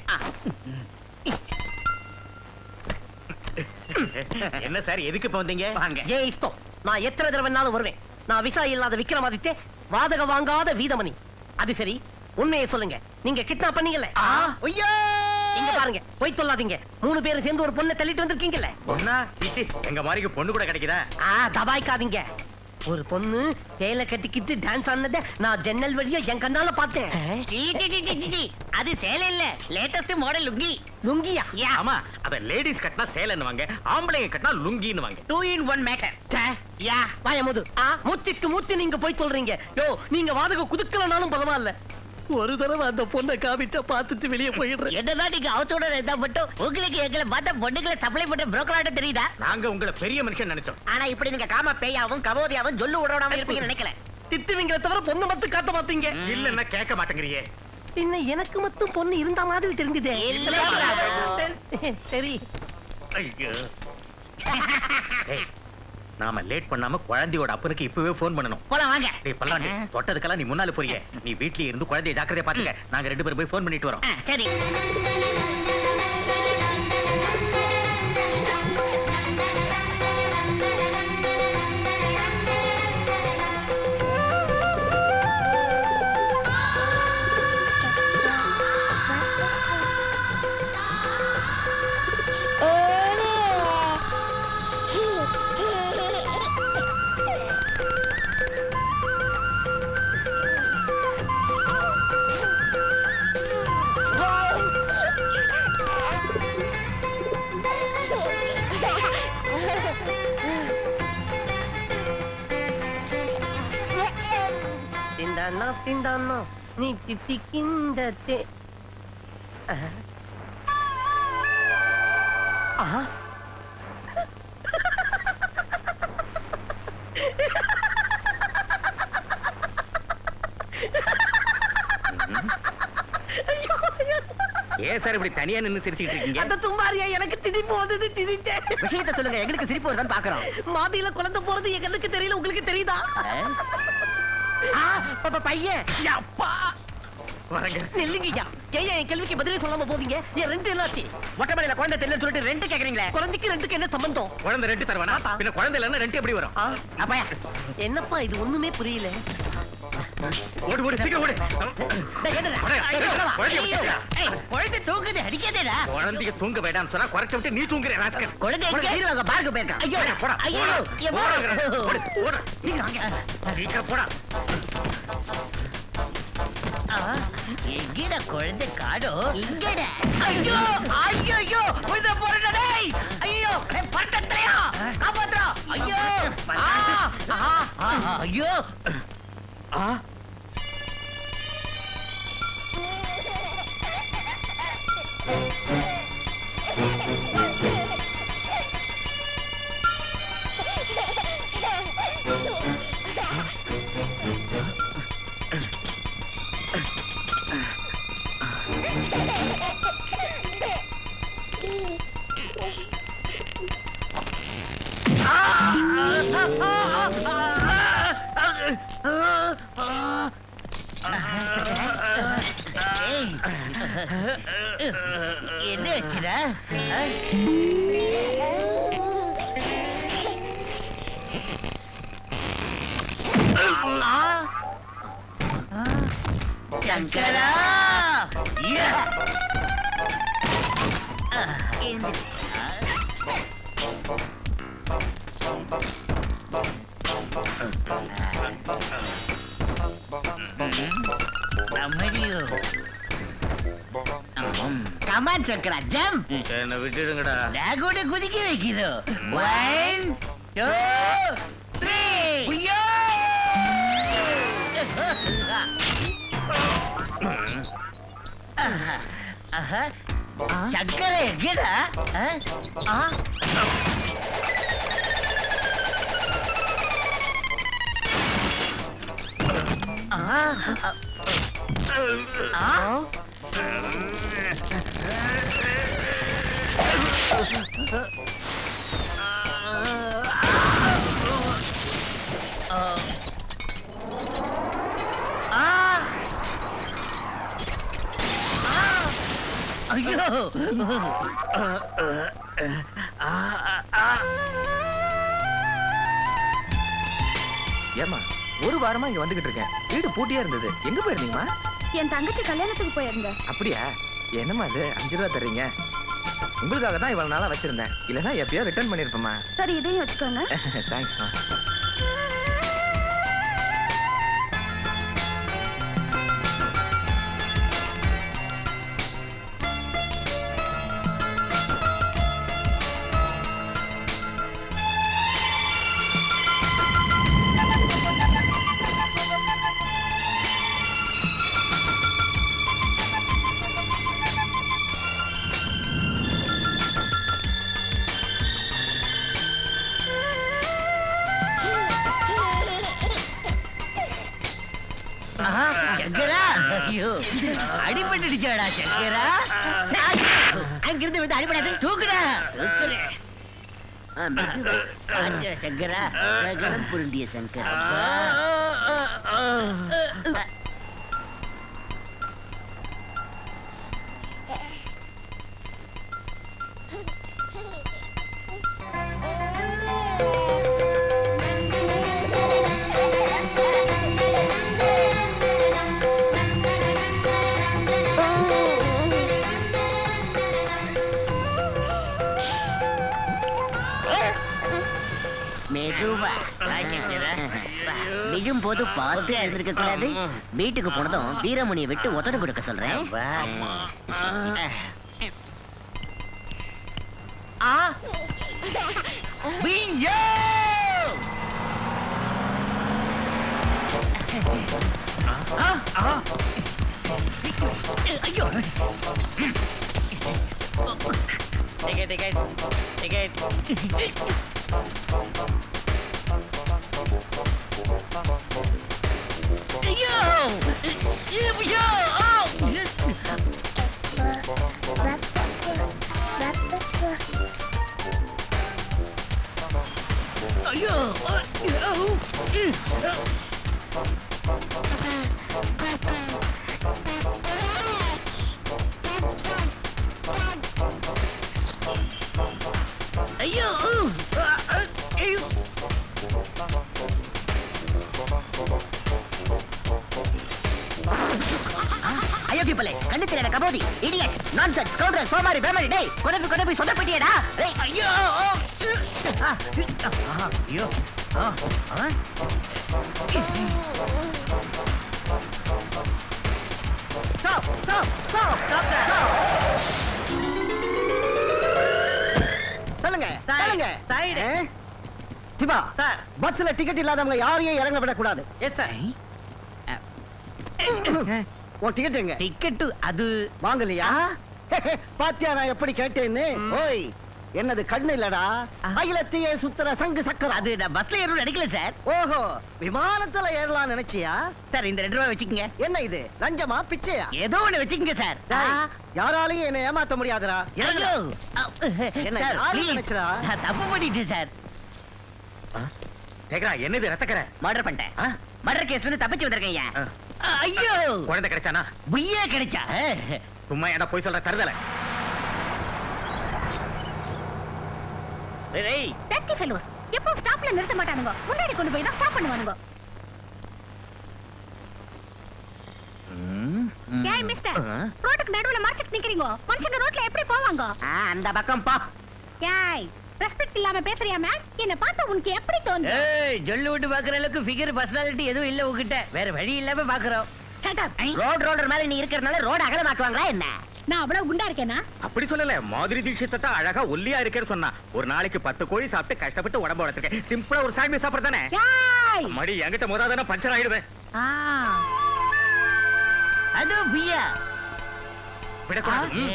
என்ன சார் எதுக்கு இப்ப வந்தீங்க? வாங்க ஏ இஷ்டம் நான் எத்தனை தடவை வேணாலும் வருவேன். நான் விசா இல்லாத விக்ரமாதித்ய வாதக வாங்காத வீதமணி. அது சரி உண்மையை சொல்லுங்க நீங்க கிட்னாப் பண்ணீங்கல்ல? ஐயோ இங்க பாருங்க போய் சொல்லாதீங்க. 3 பேரும் சேர்ந்து ஒரு பொண்ணை தள்ளிட்டு வந்திருக்கீங்கல்ல? பொண்ணா? சீச்சி எங்க மாதிரிக்கு பொண்ணு கூட கிடைக்குதா? தபாய்க்காதீங்க. ஒரு பொண்ணு சேலை கட்டிக்கிட்டு டான்ஸ் ஆனத நான் ஜன்னல் வழியா என் கண்ணால பார்த்தேன். அது சேலை இல்ல லேட்டஸ்ட் மாடல் லுங்கி. லுங்கியா? ஆமா அத லேடிஸ் கட்டினா சேலைன்னுவாங்க, ஆம்பளைங்க கட்டினா லுங்கின்னுவாங்க. 2 in 1 மேட்டர். யா வாயமுது மூத்திக்கு மூத்தி நீங்க போய் சொல்றீங்க. யோ நீங்க வாதக குதுக்கலனாலும் பரவாயில்ல. ஒரு தடவை அந்த பொண்ணை காமிச்சா பார்த்துட்டு வெளியே போயிடுறேன். என்னதான் நீங்க அவசோட இருந்தா மட்டும் உங்களுக்கு எங்களை பார்த்தா பொண்ணுகளை சப்ளை பண்ற புரோக்கராட்ட தெரியுதா? நாங்க உங்களை பெரிய மனுஷன் நினைச்சோம். ஆனா இப்படி நீங்க காம பேயாவும் கபோதியாவும் சொல்லு விடாம இருப்பீங்கன்னு நினைக்கல. திட்டுவீங்க தவிர பொண்ணு மட்டும் காட்ட மாட்டீங்க. இல்லன்னா கேட்க மாட்டேங்கறியே. பின்ன எனக்கு மட்டும் பொண்ணு இருந்த மாதிரி தெரிஞ்சதே. சரி ஐயோ நாம லேட் பண்ணாம குழந்தையோட அப்பனுக்கு இப்பவே போன் பண்ணணும். போலாம் வாங்க. டேய் பல்லாண்டி தொட்டதுக்கெல்லாம் நீ முன்னால போறியே. நீ வீட்லயே இருந்து குழந்தையை ஜாக்கிரதையா பாத்துக்க. நாங்க 2 பேரும் போய் போன் பண்ணிட்டு வரோம். சரி திண்டானோ நீ தித்திக்கின்ற தே ஏன் சார் இப்படி தனியா நின்னு சிரிச்சுக்கிட்டு இருக்கீங்க? அந்த தும்பாரியா எனக்கு திதிப்பு வந்தது திதிச்சேன். விஷயத்தை சொல்லுங்க, எங்களுக்கு சிரிப்பு வருதான்னு பாக்குறோம். மாதியில குழந்தை போறது என் கண்ணுக்கு தெரியல, உங்களுக்கு தெரியுதா? பையன் அப்பா வரங்க. நெல்லுங்கய்யா, ஏன் என் கேள்விக்கு பதிலே சொல்லாம போதீங்க? என் ரெண்டு என்னாச்சு? மொட்டைமலையில குழந்தை தெரியலன்னு சொல்லிட்டு ரெண்டு கேக்குறீங்களே. குழந்தைக்கு ரெண்டுக்கு என்ன சம்பந்தம்? குழந்தை ரெண்டு தருவானா? பின்ன குழந்தை இல்லைன்னா ரெண்டு எப்படி வரும்? அப்பா என்னப்பா இது ஒண்ணுமே புரியல. ஓடு ஓடு சீக்கிரம் ஓடு. குழந்தை தூங்குது, அடிக்காதேடா. குழந்தைக்கு தூங்க வேண்டாம்னு சொன்னா குறைச்சு விட்டு நீ தூங்குற ராஸ்கல். குழந்தை எங்க பார்க்க போயிருக்கான். ஐயோ போடா. ஐயோ ஓடு ஓடு. சீக்கிரம் போடா. எங்கடா குழந்தை காடோ? இங்கடா. ஐயோ ஐயோ குழந்தை போறடா டேய். ஐயோ பட்டத்தையா காப்பாத்துறா. ஐயோ ஐயோ என்ன ஆச்சுடா? சங்கரா கமான் சங்கரா ஜம்ப். என்ன விட்டுடுங்கடா. நான் கூட குதிக்க வைக்கிறோம். 1 2 3 ஐயோ சங்கரா எங்கடா? ஐயோ ஏமா ஒரு வாரமா இங்க வந்துகிட்டு இருக்கேன். வீடு பூட்டியா இருந்தது. எங்க போயிருந்தீங்கம்மா? என் தங்கச்சி கல்யாணத்துக்கு போயிருந்தேன். அப்படியா? என்னம்மா அது 5 ரூபா தர்றீங்க? உங்களுக்காக தான் இவ்வளவு நாளா வச்சிருந்தேன். இல்லனா எப்பயோ ரிட்டர்ன் பண்ணிருப்பேம்மா. சரி இதையும் வச்சுக்கோங்க. தேங்க்ஸ்மா. சங்கரா ஐயோ அடிபட்டுடுச்சாடா சங்கரா. அங்கிருந்து வந்து அடிபடாது. தூக்குடா சங்கரா. கணம் புருண்டிய சங்கரா. மெதுவா விழும் போது பார்த்து இருந்திருக்க கூடாது. வீட்டுக்கு போனதும் வீரமணியை விட்டு உதடு கொடுக்க சொல்றேன். ஐயோ ஐயோ ஐயோ ஐயோ ஐயோ அயோக்கிய பலே கண்ணு தெரியல கபோதி இடியட் நான்சென்ஸ் ஸ்கவுண்டர் சோமாரி பேமாரி டேய் கொதப்பி சொதப்பிட்டியடா டேய் ஐயோ ஐயோ ஸ்டாப் ஸ்டாப் ஸ்டாப் ஸ்டாப் சொல்லுங்க Side, சொல்லுங்க side. சிவா சார் பஸ்ல டிக்கெட் இல்லாதவங்க யாரையும் இறங்க விடக்கூடாது எஸ் சார் உன் டிக்கெட் எங்க டிக்கெட்டு அது வாங்கலையா பாத்தியா நான் எப்படி கேட்டேன்னு ஓய் என்னது கண்ணு இல்லடா அகிலத்தையே சுத்துற சங்கு சக்கரம் அது நான் பஸ்ல ஏறணும் நினைக்கல சார். ஓஹோ விமானத்துல ஏறலாம் நினைச்சியா சார் இந்த 2 ரூபாய் வச்சுக்கங்க. என்ன இது லஞ்சமா பிச்சையா ஏதோ ஒண்ணு வச்சுக்கங்க சார். டேய், யாராலையும் என்ன ஏமாத்த முடியாதுடா ஐயோ என்ன சார், யாரு please. நினைச்சதா நான் தப்பு பண்ணிட்டேன் சார். சேகரா என்னது ரத்தக்கரை மர்டர் பண்ணிட்டேன். மர்டர் கேஸ்ல இருந்து தப்பிச்சு வந்திருக்கேன் ஐயா. ஐயோ குழந்தை கிடைச்சானா புய்யா கிடைச்சா. சும்மா என்ன போய் சொல்ற தருதல டேய் டர்ட்டி ஃபெலோஸ் எப்போ ஸ்டாப்ல நிறுத்த மாட்டானுங்க, முன்னாடி கொண்டு போய் தான் ஸ்டாப் பண்ணுவானுங்க. ஏய் மிஸ்டர், ரோட்டுக்கு நடுவுல மறைச்சிட்டு நிக்கிறீங்க, மனுஷங்க ரோட்ல எப்படி போவாங்க? அந்த பக்கம் பா ஏய் ரெஸ்பெக்ட் இல்லாம பேசுறியா மேன்? என்ன பார்த்தா உனக்கு எப்படி தோணுது? ஏய் ஜொல்லு விட்டு பாக்குற அளவுக்கு ஃபிகர் பர்சனாலிட்டி எதுவும் இல்ல உன்கிட்ட. வேற வழி இல்லாம பாக்குறோம். Shut up. ரோடர் மேல நீ இருக்கறனால ரோட அகலமாக்குவாங்களா என்ன நான் அவ்வளவு குண்டா இருக்கேனா? அப்படி சொல்லல. மாதிரி தீட்சித்தை தான் அழகா ஒல்லியா இருக்கேன்னு சொன்னா. ஒரு நாளைக்கு 10 கோழி சாப்பிட்டு கஷ்டப்பட்டு உடம்பு வளர்த்திருக்கேன். சிம்பிளா ஒரு சாமி சாப்பிடுறதானே. ஏய் மடி என்கிட்ட மோதாதானே பஞ்சர் ஆயிடுவேன். அது புய்யா. விடக்கூடாது.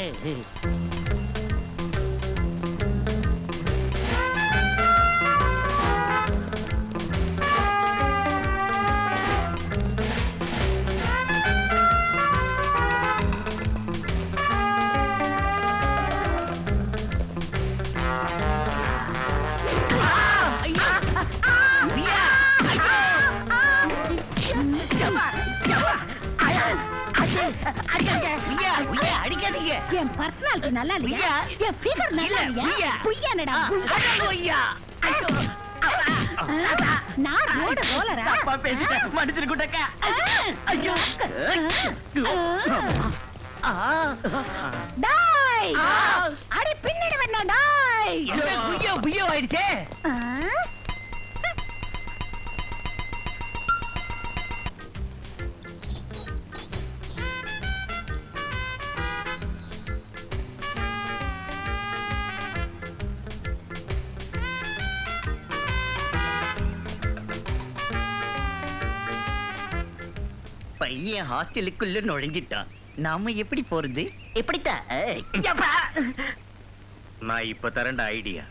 அடிக்காதீங்க. என் பர்சனாலிட்டி நல்லா இல்லையா? என் ஃபிகர் நல்லா இல்லையா? புய்யானடா. நான் ரோட ரோலரா? மன்னிச்சிருக்கா. டாய் அடி பின்னடி வேணா டாய். புய்யோ புய்யோ ஆயிடுச்சே. பையன் ஹாஸ்டலுக்குள்ள நுழைஞ்சிட்டான். நாம எப்படி போறது? இப்படித்தான் நான் இப்ப தரேன்டா ஐடியா.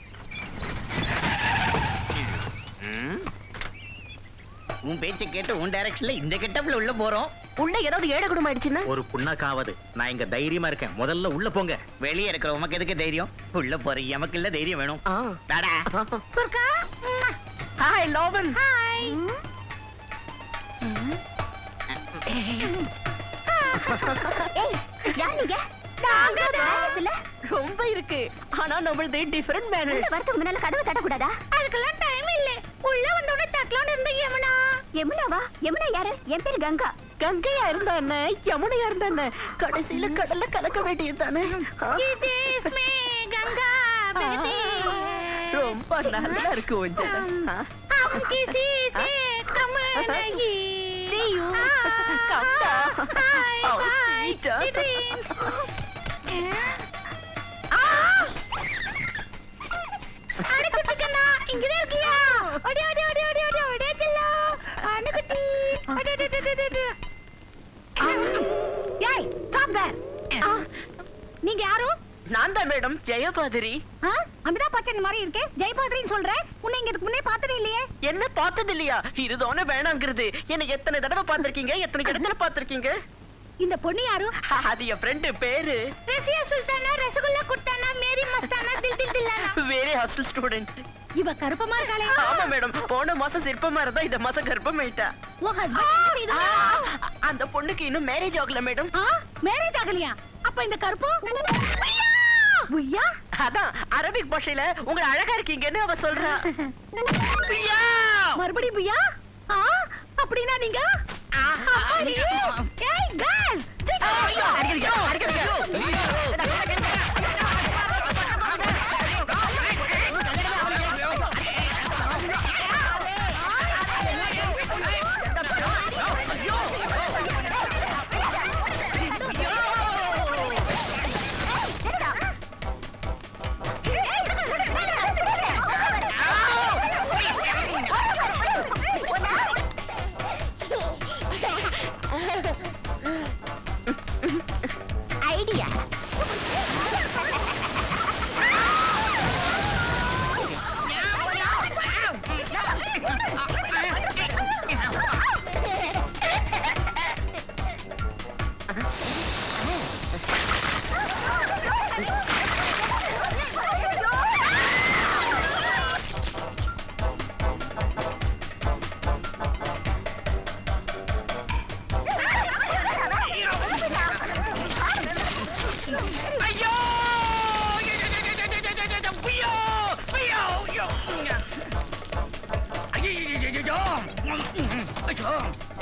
உன் பேச்சை கேட்டு உன் டைரக்ஷன்ல இந்த கெட்டப்ல உள்ள போறோம். உள்ள ஏதாவது ஏட குடும்பம் ஆயிடுச்சுன்னா ஒரு புண்ணாக்காவது. நான் இங்க தைரியமா இருக்கேன். முதல்ல உள்ள போங்க. வெளியே இருக்கிற உமக்கு எதுக்கு தைரியம்? உள்ள போற எமக்கு இல்ல தைரியம் வேணும். டாடா. குர்கா ஹாய் லோவன் ஹாய். ஏய் யார் நீங்க? நாங்க தான். ரொம்ப இருக்கு ஆனா நம்மளது டிஃபரண்ட் மேனர் உள்ள வரதுக்கு முன்னால கதவை தட்டக்கூடாதா? அதுக்கெல்லாம் டைம் இல்ல. உள்ள வந்தோட தட்டலாம்னு இருந்த யமுனா. யமுனாவா? யமுனா யாரு? என் பேரு கங்கா. கங்கையா இருந்தா என்ன யமுனையா இருந்தா என்ன கடைசியில கடல்ல கலக்க வேண்டியது தானே இது இஸ்மே கங்கா பேபி. ரொம்ப நல்லா இருக்கு ஒஞ்சம் हम किसी से कम नहीं. See you. Come down. How sweet. அணுக்குட்டிக்கண்ணா இங்கதான் இருக்கியா? ஓடி ஓடி ஓடி ஓடி ஓடி ஓடியே செல்லோ அணுக்குட்டி. ஓடி ஓடி ஓடி ஓடி. ஏய் ஸ்டாப் தேர். நீங்க யாரு? நான் தான் மேடம் ஜெயபாதிரி அமிதாப் பச்சன் மாதிரி இருக்கே, ஜெயபாத்ரின்னு சொல்ற. உன்னை இங்க இதுக்கு முன்னே பார்த்ததே இல்லையே. என்ன பார்த்தது இல்லையா இதுதானே வேணாங்கிறது என்ன எத்தனை தடவை பார்த்திருக்கீங்க எத்தனை இடத்துல பார்த்திருக்கீங்க இந்த பொண்ணு யாரு? அது என் ஃப்ரெண்டு பேரு ரசியா சுல்தானா, ரசகுல்லா குட்டானா, மேரி மஸ்தானா, தில் தில் தில்லானா. வேற ஹாஸ்டல் ஸ்டூடெண்ட் இவ கருப்பமா இருக்காளே. ஆமா மேடம், போன மாசம் சிற்பமா இருந்தா இந்த மாசம் கர்ப்பமாயிட்டா. உன் ஹஸ்பண்ட் என்ன செய்தாரு? அந்த பொண்ணுக்கு இன்னும் மேரேஜ் ஆகல மேடம். மேரேஜ் ஆகலையா? அப்ப இந்த கருப்பு புய்யா? அதான் அரபிக் பாஷையில உங்க அழகா இருக்கீங்கன்னு அவ சொல்றா. மறுபடியும் புய்யா? அப்படின்னா நீங்க ஏய் கேர்ள்ஸ் ஐடியா.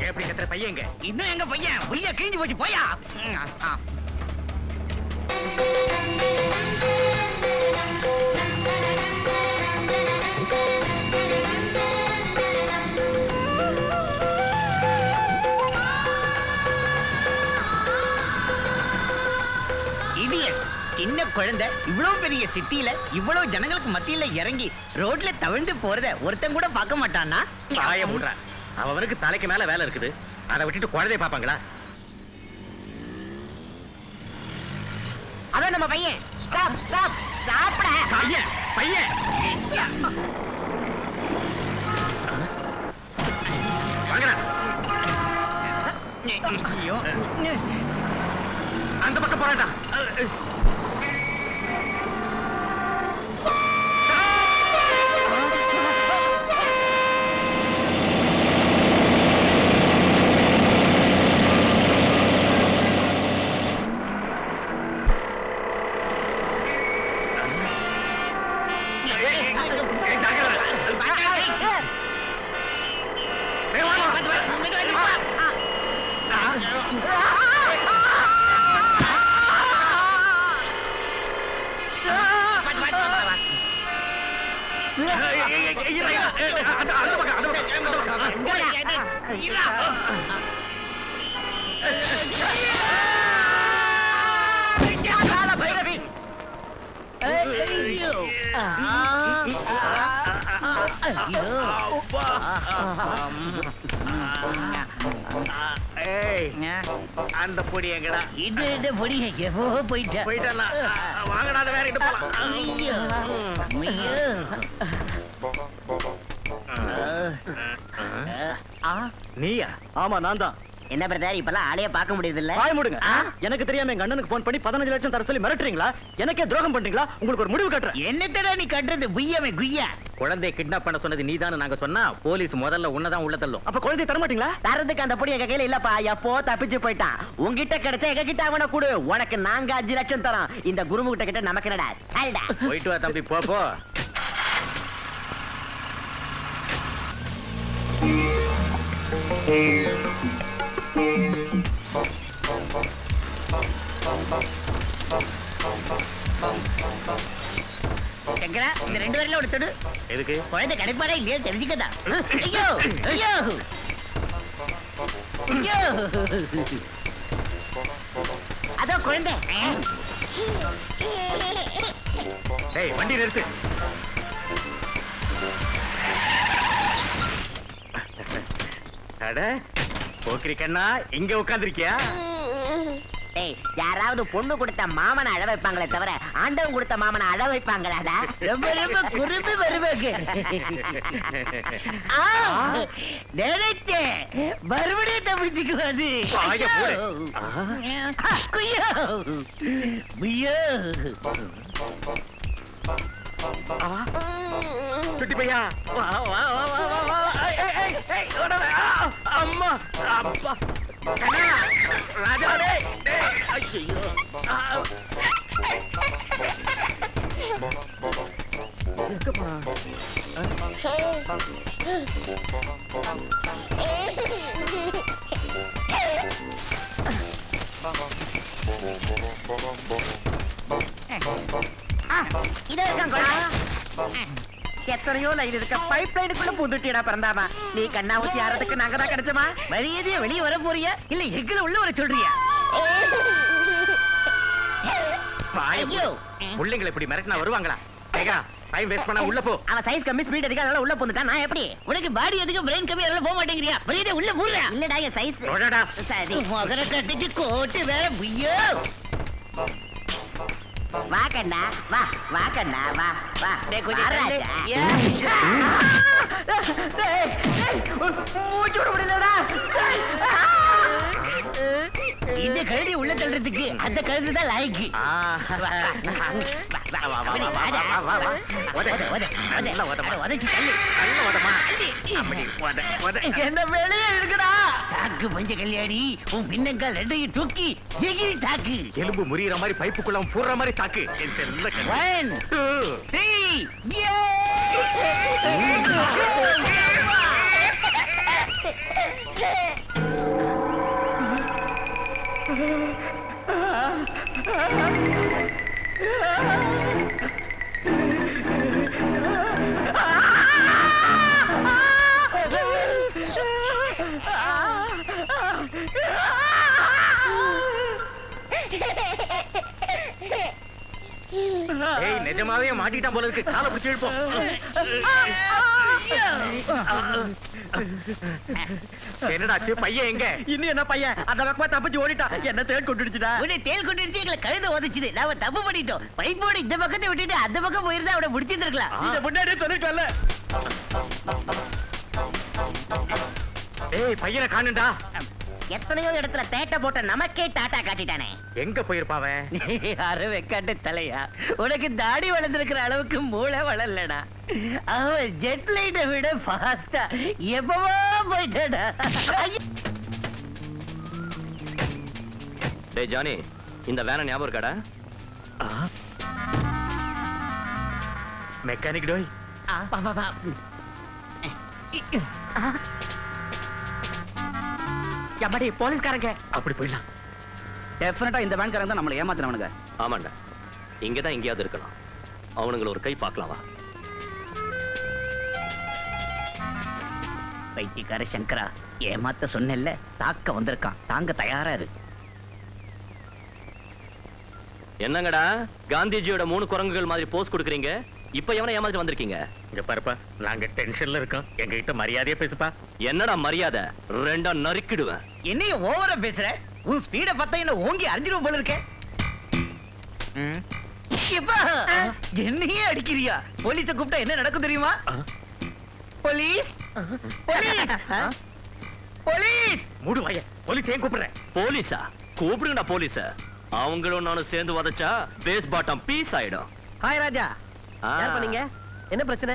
எப்படி கத்துற பையங்க? இன்னும் எங்க பையன் புய்யா கிழிஞ்சு போச்சு போயா. இடியட், சின்ன குழந்தை இவ்வளவு பெரிய சிட்டில இவ்வளவு ஜனங்களுக்கு மத்தியில இறங்கி ரோட்ல தவிழ்ந்து போறத ஒருத்தன் கூட பார்க்க மாட்டானா? தாய மூடுறா. அவனுக்கு தலைக்கு மேல வேலை இருக்குது. அதை விட்டுட்டு குழந்தைய பாப்பாங்களா? அதான் நம்ம பையன். ஸ்டாப் ஸ்டாப் சாப்பிட. பையன் பையன் வாங்கடா. ஐயோ, அந்த பக்கம் போறாடா. அந்த பொடி எங்கடா? இது பொடி எவோ போயிட்டா. போயிட்டானா? வாங்கடா, வேற கிட்ட போலாம். ஐயோ, ஐயோ. நீயா? ஆமா நான் தான். என்ன பிரதர் இப்பெல்லாம் ஆளைய பார்க்க முடியுது இல்ல? வாய் மூடுங்க. எனக்கு தெரியாம எங்க அண்ணனுக்கு போன் பண்ணி 15 லட்சம் தர சொல்லி மிரட்டுறீங்களா? எனக்கே துரோகம் பண்றீங்களா? உங்களுக்கு ஒரு முடிவு கட்டுறேன். என்னத்தடா நீ கட்டுறது? புய்யமே குய்யா. குழந்தையை கிட்னாப் பண்ண சொன்னது நீதான்னு நாங்க சொன்னா போலீஸ் முதல்ல உன்னதான் உள்ள தள்ளும். அப்ப குழந்தைய தர மாட்டீங்களா? தரதுக்கு அந்த பொடி எங்க கையில இல்லப்பா. எப்போ தப்பிச்சு போயிட்டான். உங்ககிட்ட கிடைச்சா எங்க கிட்ட அவனை கொடு. உனக்கு நாங்க 5 லட்சம் தரோம். இந்த குருமுகிட்ட கிட்ட நமக்கு என்னடா? சால்டா. போயிட்டு வா தம்பி, போ போ. சங்கரா, இந்த 2 பேர்ல ஒரு தொடு. எதுக்கு? குழந்தை கிடைப்பாடா இல்லையா தெரிஞ்சுக்கதா. ஐயோ ஐயோ ஐயோ, அதோ குழந்தை. ஏய், வண்டி நிறுத்து. அட போக்கிரி கண்ணா, இங்க உட்கார்ந்திருக்கியா? ஏய், யாராவது பொண்ணு கொடுத்த மாமனை அழ வைப்பாங்களே தவிர ஆண்டவன் கொடுத்த மாமனை அழ வைப்பாங்களாடா? ரொம்ப ரொம்ப குறும்பு வருவாங்க. நினைச்சேன் மறுபடியும் தப்பிச்சுக்குவாது. வாய போடு. குய்யோ, குய்யோ. சுட்டி பையா வா வா வா வா வா வா ஏய் ஏய் ஏய் ஓடவே அம்மா அப்பா கண்ணா ராஜா டேய் டேய் ஐயோ எங்கப்பா இதோ இருக்காங்க எத்தனையோ லைன் இருக்க பைப் லைனுக்குள்ள பூந்துட்டியடா பிறந்தாமா நீ கண்ணா ஊத்தி ஆறதுக்கு நாங்க தான் கிடைச்சோமா மரியாதையா வெளியே வர போறியா இல்ல எங்களை உள்ள வர சொல்றியா? ஐயோ புள்ளைங்களை இப்படி மிரட்டினா வருவாங்களா? சேகரா டைம் வேஸ்ட் பண்ணா உள்ள போ. அவன் சைஸ் கம்மி ஸ்பீட் அதிகம் அதனால உள்ள போந்துட்டான் நான் எப்படி உனக்கு பாடி எதுக்கு பிரெயின் கம்மி அதெல்லாம் போக மாட்டேங்கிறியா? வெளியே உள்ள போடுற. இல்லடா என் சைஸ் ஓடடா. சரி மகர கட்டிட்டு கோட்டு வேற புய்யோ. வா கண்ணா வா வா கண்ணா வா வா டேய் கொஞ்சம் வா, தள்ளு. ராஜா. ஏய். மூச்சு விட முடியலடா இந்த கழுதி உள்ள தள்ளுறதுக்கு அந்த கழுது தான் லாய்க்கு. உதைச்சு தள்ளு. என்ன வெளியே இருக்குடா தாக்கு பஞ்ச கல்யாணி உன் பின்னங்கால் ரெண்டையும் தூக்கி எகிரி தாக்கு. எலும்பு முறியற மாதிரி பைப்புக்குள்ள பூர்ற மாதிரி தாக்கு. என் செல்ல கண்ணு. 1 3 யே ஏய் நிஜமாவே மாட்டிட்டான் போல இருக்கு. காலை பிடிச்சு இழுப்போம். என்னடாச்சு பையன் எங்க? இன்னும் என்ன பையன் அந்த பக்கமா தப்பிச்சு ஓடிட்டான் என்ன தேடி கொண்டுடுச்சுடா உன்னை தேல் கொண்டு எங்களை கழுத உதைச்சுது. நாம தப்பு பண்ணிட்டோம். பைப்போட இந்த பக்கத்தை விட்டுட்டு அந்த பக்கம் போயிருந்தா அவனை முடிச்சிருக்கலாம். இத முன்னாடியே சொல்லிருக்கல ஏய் பையனை காணுண்டா. எத்தனையோ இடத்துல தேட்ட போட்ட நமக்கே டாட்டா காட்டிட்டானே எங்க போயிருப்பாவன்? யாரும் வெக்காட்டு தலையா உனக்கு தாடி வளர்ந்திருக்கிற அளவுக்கு மூளை வளரலடா. அவன் ஜெட் லைட்டை விட ஃபாஸ்டா எப்பவோ போயிட்டாடா. டேய் ஜானி இந்த வேனை ஞாபகம் இருக்காடா? மெக்கானிக் டோய். வா, வா, வா. எப்படி போலீஸ்காரங்க அப்படி போயிடலாம். டெஃபினட்டா இந்த பேங்க்காரங்க தான் நம்மளை ஏமாத்தினவனுங்க. ஆமாண்டா இங்கதான் எங்கேயாவது இருக்கலாம். அவனுங்களை ஒரு கை பார்க்கலாம் வா. பைத்தியக்கார சங்கரா ஏமாத்த சொன்னேல்ல, தாக்க வந்திருக்கான். தாங்க தயாரா இரு. என்னங்கடா காந்திஜியோட 3 குரங்குகள் மாதிரி போஸ் கொடுக்குறீங்க? இப்ப எவனை ஏமாத்திட்டு வந்திருக்கீங்க? இங்க பாருப்பா நாங்க டென்ஷன்ல இருக்கோம். எங்க கிட்ட மரியாதையா பேசுப்பா. என்னடா மரியாதை? ரெண்டா நறுக்கிடுவேன். என்னைய ஓவரா பேசுற? உன் ஸ்பீட பார்த்தா என்ன ஓங்கி அறிஞ்சிரும் போல இருக்க. எப்பா என்னையே அடிக்கிறியா? போலீஸ கூப்பிட்டா என்ன நடக்கும் தெரியுமா? Police police police. மூடு வாய. போலீஸ் ஏன் கூப்பிடுற? போலீஸா? கூப்பிடுங்கடா போலீஸ. அவங்களும் நானும் சேர்ந்து வதச்சா பேஸ் பாட்டம் பீஸ் ஆயிடும். ஹாய் ராஜா. ஆ. யார் பண்ணீங்க? என்ன பிரச்சனை?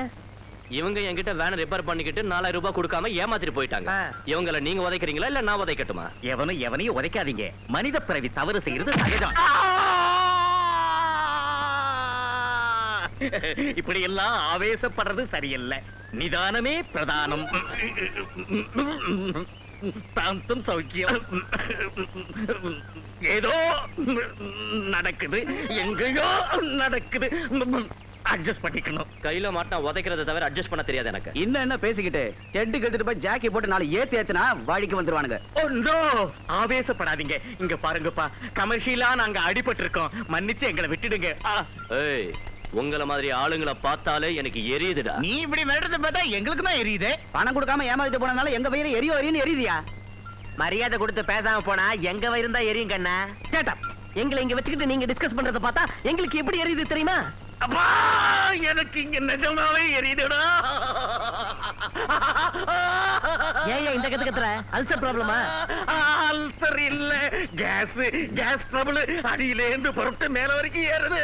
இவங்க என்கிட்ட வேனை ரிப்பேர் பண்ணிக்கிட்டு 4000 ரூபாய் கொடுக்காம ஏமாத்திட்டு போயிட்டாங்க. ஆ. இவங்கள நீங்க உதைக்கிறீங்களா இல்ல நான் உதைக்கட்டுமா? எவனையும் உதைக்காதீங்க. மனித பிறவி தவறு செய்யறது சகஜம். இப்படி எல்லாம் ஆவேசப்படுறது சரியில்லை. நிதானமே பிரதானம். சாந்தம் சௌக்கியம். ஏதோ நடக்குது, எங்கேயோ நடக்குது. அட்ஜஸ்ட் பண்ணிக்கணும். கையில மாட்டினா உதைக்கிறத தவிர அட்ஜஸ்ட் பண்ண தெரியாது எனக்கு. இன்னும் என்ன பேசிக்கிட்டு டெட் கெடுத்துட்டு போய் ஜாக்கி போட்டு 4 ஏத்துனா வாடிக்கு வந்துருவானுங்க. Oh no, ஆவேசப்படாதீங்க. இங்க பாருங்கப்பா, கமர்ஷியலா நாங்க அடிபட்டு இருக்கோம். மன்னிச்சு எங்களை விட்டுடுங்க. ஏய் உங்கள மாதிரி ஆளுங்களை பார்த்தாலே எனக்கு எரியுதுடா. நீ இப்படி மிரட்டத பார்த்தா எங்களுக்கு தான் எரியுது. பணம் கொடுக்காம ஏமாத்திட்டு போனனால எங்க வயிறு எரியுன்னு எரியுதியா? மரியாதை கொடுத்து பேசாம போனா எங்க வயிருந்தா எரியும் கண்ணா. கேட்டா எங்களை இங்க வச்சுக்கிட்டு நீங்க டிஸ்கஸ் பண்றத பார்த்தா எங்களுக்கு எப்படி எரியுது தெரியுமா? அப்பா எனக்கு இங்க நிஜமாவே எரியுதுடா. ஏன் இந்த கத்து கத்துற? அல்சர் ப்ராப்ளமா? அல்சர் இல்ல, கேஸ் ட்ரபிள். அடியில இருந்து பொறுத்து மேல வரைக்கும் ஏறுது.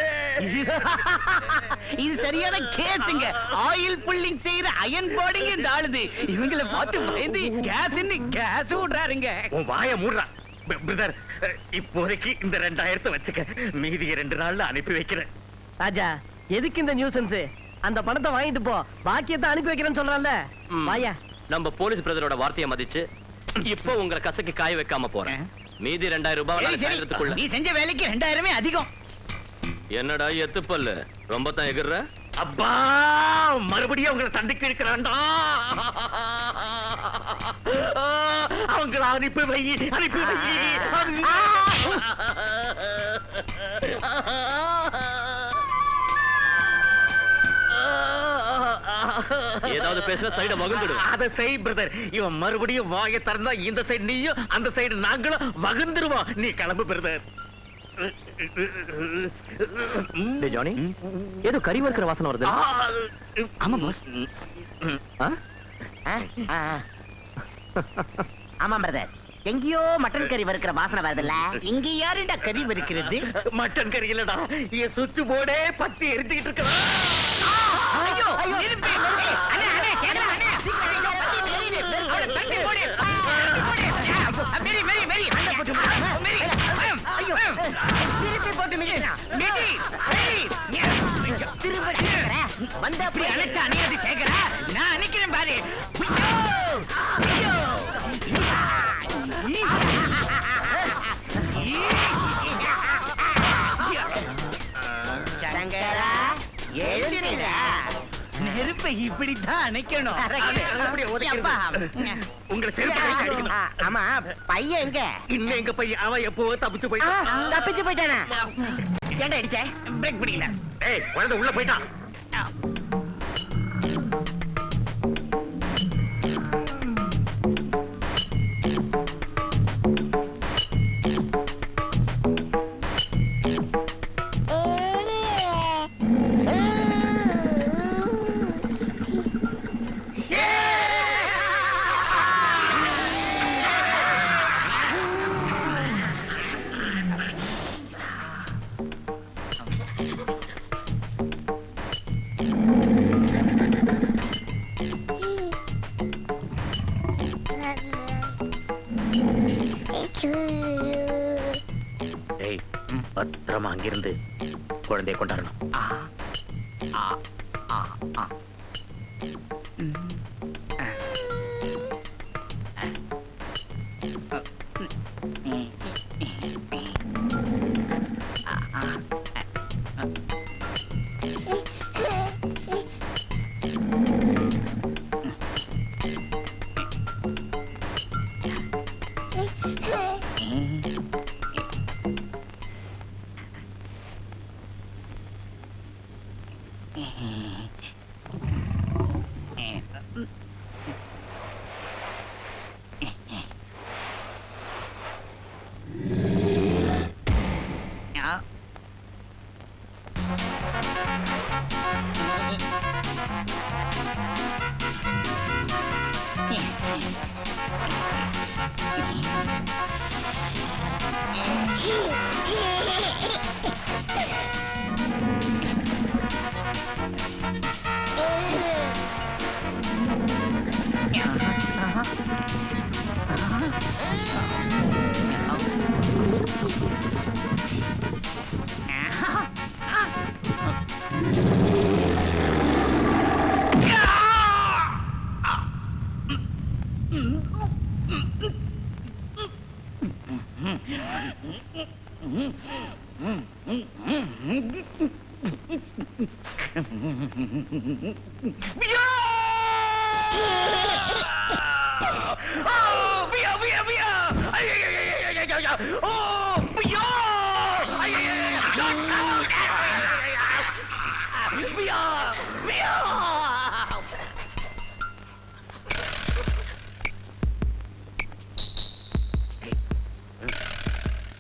இது சரியான கேஸுங்க. ஆயில் புல்லிங் செய்யற அயன் பாடிங்க இந்த ஆளுது. இவங்களை பார்த்து பயந்து கேஸ் விடுறாருங்க. உன் வாய மூடுறா பிரதர். இப்போதைக்கு இந்த 2000 வச்சுக்க, மீதி 2 நாள்ல அனுப்பி வைக்கிறேன். ராஜா, எதுக்கு இந்த நியூசன்ஸ்? அந்த பணத்தை வாங்கிட்டு போ, பாக்கியத்தை அனுப்பி வைக்கிறேன்னு சொல்றான்ல. வாயா. நம்ம போலீஸ் பிரதரோட வார்த்தையை மதிச்சு இப்போ உங்களை கசக்கி காய வைக்காம போறேன். மீதி 2000 ரூபாய் நாளைக்கு சாயந்தரத்துக்குள்ள. நீ செஞ்ச வேலைக்கு 2000 அதிகம். என்னடா எத்துப்பல்லு, ரொம்ப தான் எகிர்ற? அப்பா மறுபடியும் உங்களை சண்டைக்கு இருக்கிறான்டா. அவங்கள அனுப்பி வை, அனுப்பி வை. ஏதாவது பேசுற சைட வகுந்துடும். அதை செய் பிரதர். இவன் மறுபடியும் வாயை திறந்தா இந்த சைடு நீயும், அந்த சைடு நாங்களும் வகுந்துருவோம். நீ கிளம்பு பிரதர். டேய் ஜானி, ஏதோ கறி வறுக்கிற வாசனை வருது. ஆமா பாஸ். ஆமா பிரதர், எங்கேயோ மட்டன் கறி வறுக்கிற வாசனை வருதுல்ல. இங்க யாருடா கறி வறுக்கிறது? மட்டன் கறி இல்லடா, என் சுவிட்ச் போர்டே பத்தி எரிஞ்சுக்கிட்டு இருக்கலாம். ஐயோ நிறுத்து. அண்ணே அண்ணே கேக்குறா அண்ணே. தண்ணி போடு. மேரி மேரி மேரி அண்ணே போட்டு மேரி. ஐயோ திருப்பி போட்டு மேரி. மேரி மேரி திரும்ப வந்த அப்படி அணைச்சா நீ அது சேகர. நான் அணைக்கிறேன் பாரு. ஐயோ சங்கரா எழுந்திருடா. நெருப்பை இப்படித்தான் அணைக்கணும். உங்களை செருப்பு. ஆமா பையன் எங்க? இன்னும் எங்க பையன்? அவன் எப்போ தப்பிச்சு போயிட்டான். தப்பிச்சு போயிட்டானா? ஏன்டா அடிச்ச? பிரேக் பிடிக்கல. ஏய் குழந்தை உள்ள போயிட்டான். ஏய் பத்திரமா அங்கிருந்து குழந்தைய கொண்டாடணும்.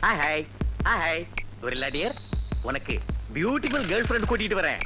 Hi hi. Hi Gorilla dear, உனக்கு பியூட்டிஃபுல் கேர்ள் ஃப்ரெண்ட் கூட்டிட்டு வரேன்.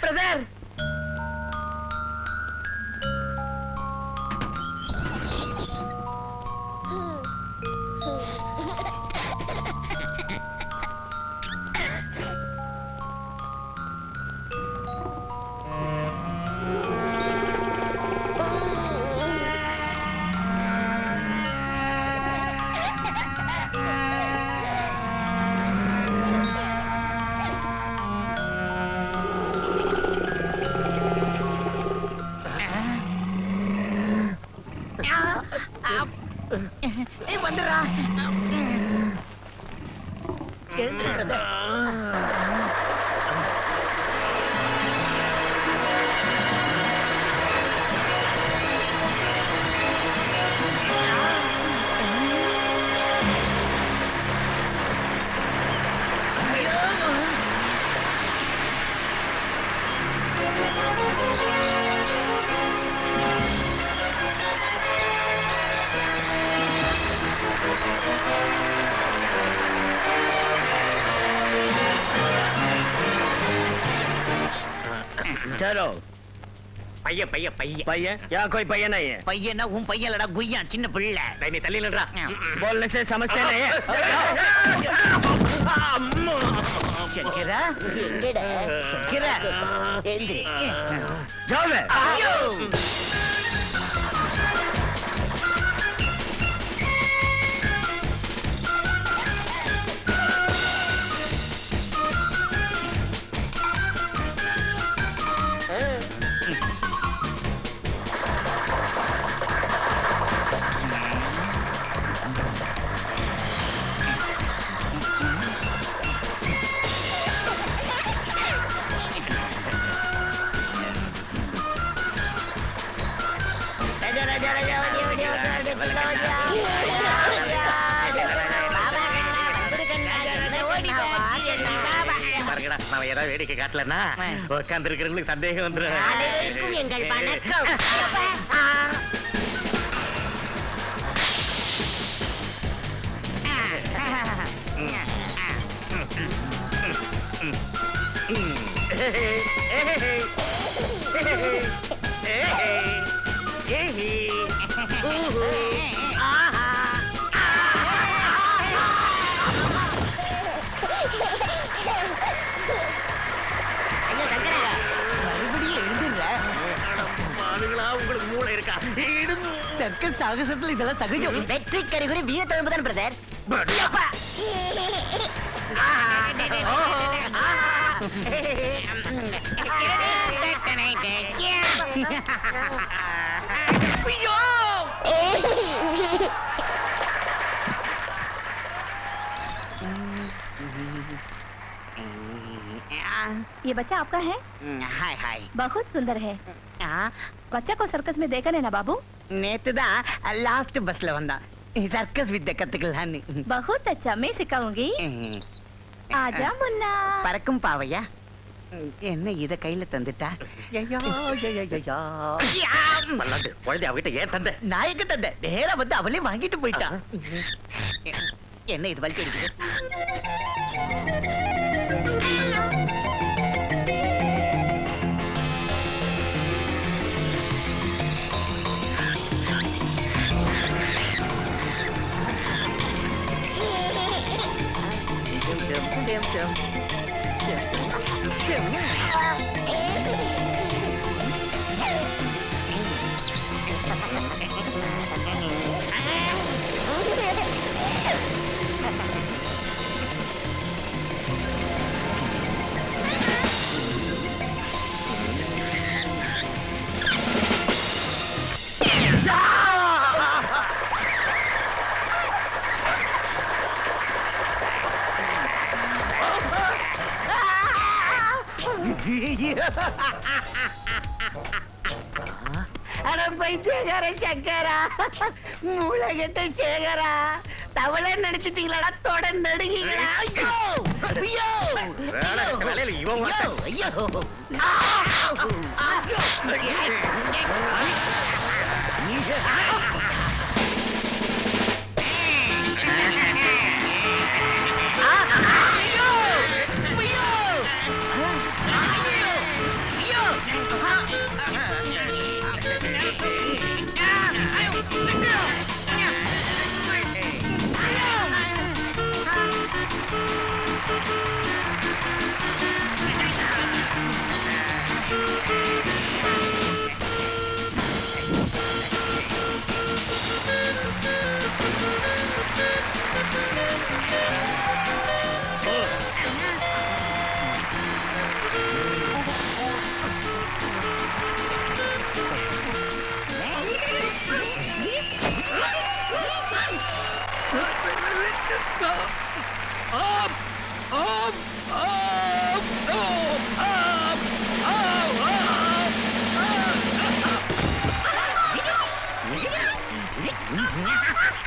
பிரதர், வந்துடுறா. चलो பையன் பையன் பையன் பையன் यहाँ कोई பையன் नहीं है பையனா உன் பையன்லடா குய்யா சின்ன பிள்ளை. டேய், நீ தள்ளி நில்றா. बोलने से समझते नहीं है சங்கரா சங்கரா எந்திரி. जाओ बे ஐயோ பாருங்கடா, நான் ஏதாவது வேடிக்கை காட்டலன்னா உட்கார்ந்து இருக்கிறவங்களுக்கு சந்தேகம் வந்துடும். எங்கள் வணக்கம். மறுபடியும் எழுந்துடுற. பாருங்களா, உங்களுக்கு மூளை இருக்கா? சர்க்கஸ் சாகசத்துல இதெல்லாம் சகஜம். வெற்றி கறிகுறி வீர தொழும்பு தான் பிரதர். ये बच्चा आपका है? हाय हाय बहुत सुंदर है। बच्चा को सर्कस में देखा ना बाबू? நேத்துதான் லாஸ்ட் பஸ்ல வந்தா சர்க்கஸ் வித்த கத்துக்கலான்னு. बहुत अच्छा, मैं सिखाऊंगी। आजा मुन्ना। பறக்கும் பாவையா என்ன இத கையில தந்துட்டா? ஐயோ மல்லாண்டு குழந்தை அவகிட்ட ஏன் தந்த? நாயக்கு தந்த நேரா வந்து அவளே வாங்கிட்டு போயிட்டா. என்ன இது வலிச்சு இருக்குது? அட பைத்தியக்கார சங்கரா, மூளைகட்ட சேகரா, தவளை நினைச்சிட்டீங்களா? தொட நடுங்கீங்களா? ஐயோ ஐயோ வேலையில இவன் ஒருத்தன். ஐயோ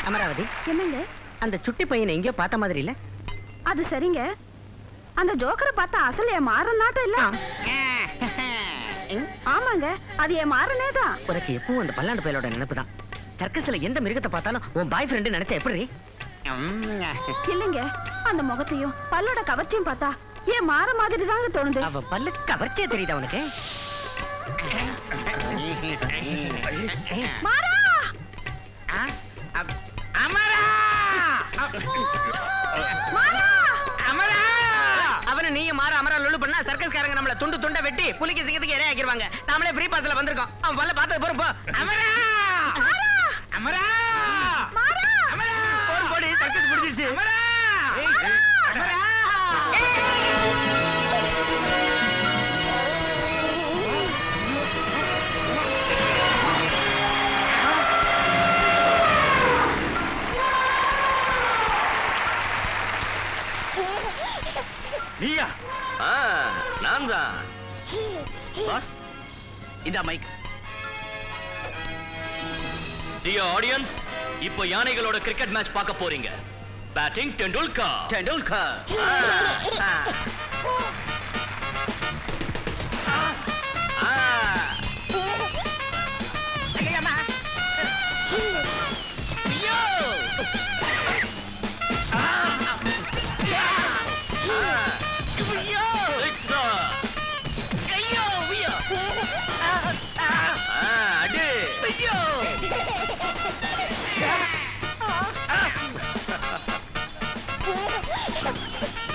அமராவதி, என்னங்க? அந்த சுட்டி பையனை எங்கேயோ பார்த்த மாதிரி இல்ல? அது சரிங்க. அந்த ஜோக்கரை பார்த்தா அசல் என் மாறன் நாட்டம் இல்ல? ஆமாங்க, அது என் மாறனே தான். உனக்கு எப்பவும் அந்த பல்லாண்டு பயலோட நினைப்பு தான். சர்க்கஸ்ல எந்த மிருகத்தை பார்த்தாலும் உன் பாய் ஃப்ரெண்ட் நினைச்சா எப்படி? இல்லைங்க, அந்த முகத்தையும் பல்லோட கவர்ச்சியும் பார்த்தா என் மாற மாதிரி தாங்க தோணுது. அவ பல்லு கவர்ச்சியா தெரியுதா உனக்கு? மாறா! அமரா! மாறா! அமரா! அவன நீ மாற அமரா லொல்லு பண்ணா சர்க்கஸ்காரங்க நம்மள துண்டு துண்டா வெட்டி புலிக்கு சிங்கத்துக்கு இரையா ஆக்கிடுவாங்க. நாமளே ஃப்ரீ பாஸ்ல வந்திருக்கோம். அவன் பல்ல பார்த்தது போறோம் போ. அமரா! அமரா! மாறா! அமரா! போடி சர்க்கஸ் முடிஞ்சிருச்சு. அமரா! அமரா! நீயா? நான் தான் பாஸ், இந்த மைக். டியர் ஆடியன்ஸ், இப்போ யானைகளோட கிரிக்கெட் மேட்ச் பார்க்க போறீங்க. Batting Tendulkar. Tendulkar.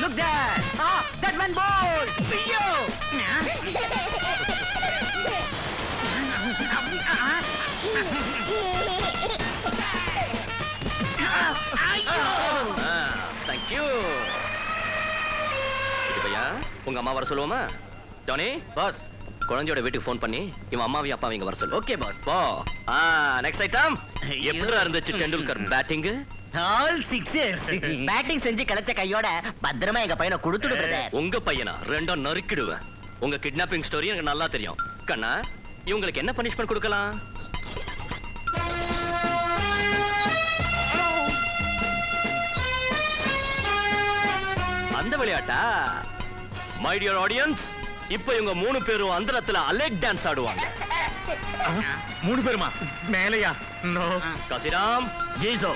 Look there! That one ball! Yo! Thank you. பையா, உங்க அம்மா வர சொல்லுவோமா? ஜானி பாஸ், குழந்தையோட வீட்டுக்கு ஃபோன் பண்ணி இவன் அம்மாவையும் அப்பாவையும் இங்க வர சொல்லு. Okay boss. போ. Next item. எப்படி இருந்துச்சு Tendulkar batting? All sixes batting செஞ்சு கலைச்ச கையோட பத்திரமா எங்க பையனை கொடுத்துடு பிரதர். உங்க பையனா ரெண்டும் நறுக்கிடுவேன். உங்க கிட்னாப்பிங் ஸ்டோரி எனக்கு நல்லா தெரியும். கண்ணா, இவங்களுக்கு என்ன பனிஷ்மெண்ட் கொடுக்கலாம்? அந்த விளையாட்டா? மை டியர் ஆடியன்ஸ், இப்போ இவங்க 3 பேரும் அந்தரத்துல அலெக் டான்ஸ் ஆடுவாங்க. 3 பேருமா? மேலையா? நோ. காசிராம், ஜீசோ.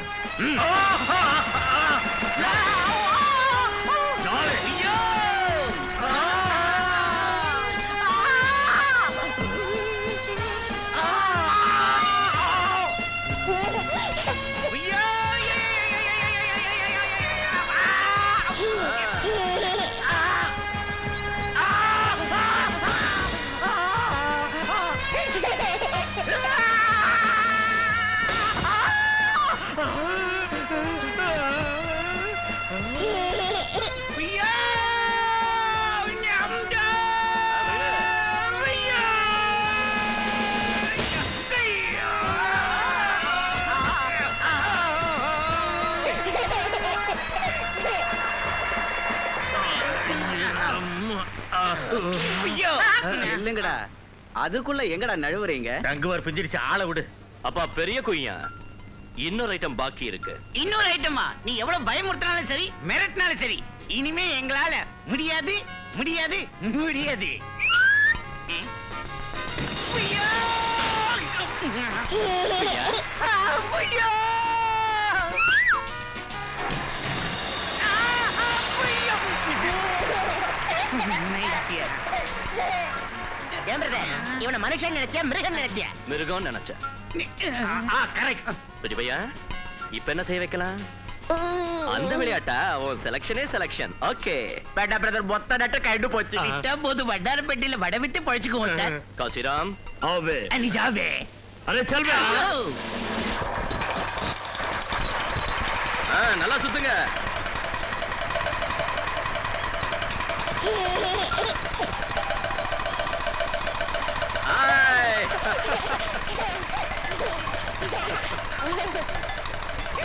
இல்லங்கடா, அதுக்குள்ள எங்கடா நழுவுறீங்க? டங்குவர் பிஞ்சிருச்சு, ஆளை விடு. அப்பா பெரிய குய்யா, இன்னொரு ஐட்டம் பாக்கி இருக்கு. இன்னொரு ஐட்டமா? நீ எவ்வளவு பயமுறுத்தினாலும் சரி, மிரட்டினாலும் சரி, இனிமே எங்களால முடியாது முடியாது முடியாது. ஏன் பிரதர், இவனை மனுஷன் நினைச்சியா மிருகம் நினைச்சியா? மிருகம் நினைச்சேன். கரெக்ட். பையா, இப்ப என்ன செய்ய வைக்கலாம்? அந்த விளையாட்டா? உன் செலக்ஷனே செலக்ஷன். ஓகே. பேட்டா பிரதர் மொத்த நட்டு கைடு போச்சு. விட்டா போது வண்டார பெட்டியில வட விட்டு பழிச்சுக்குவோம் சார். காசிராம், ஆவே நீ ஜாவே. அரே சல் பே. நல்லா சுத்துங்க.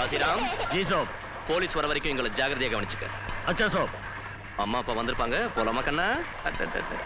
காசிராம், जी साहब. போலீஸ் வர வரைக்கும் எங்களை ஜாகிரதையா கவனிச்சுக்க. अच्छा साहब. அம்மா அப்பா வந்திருப்பாங்க. போலாமா கண்ணா?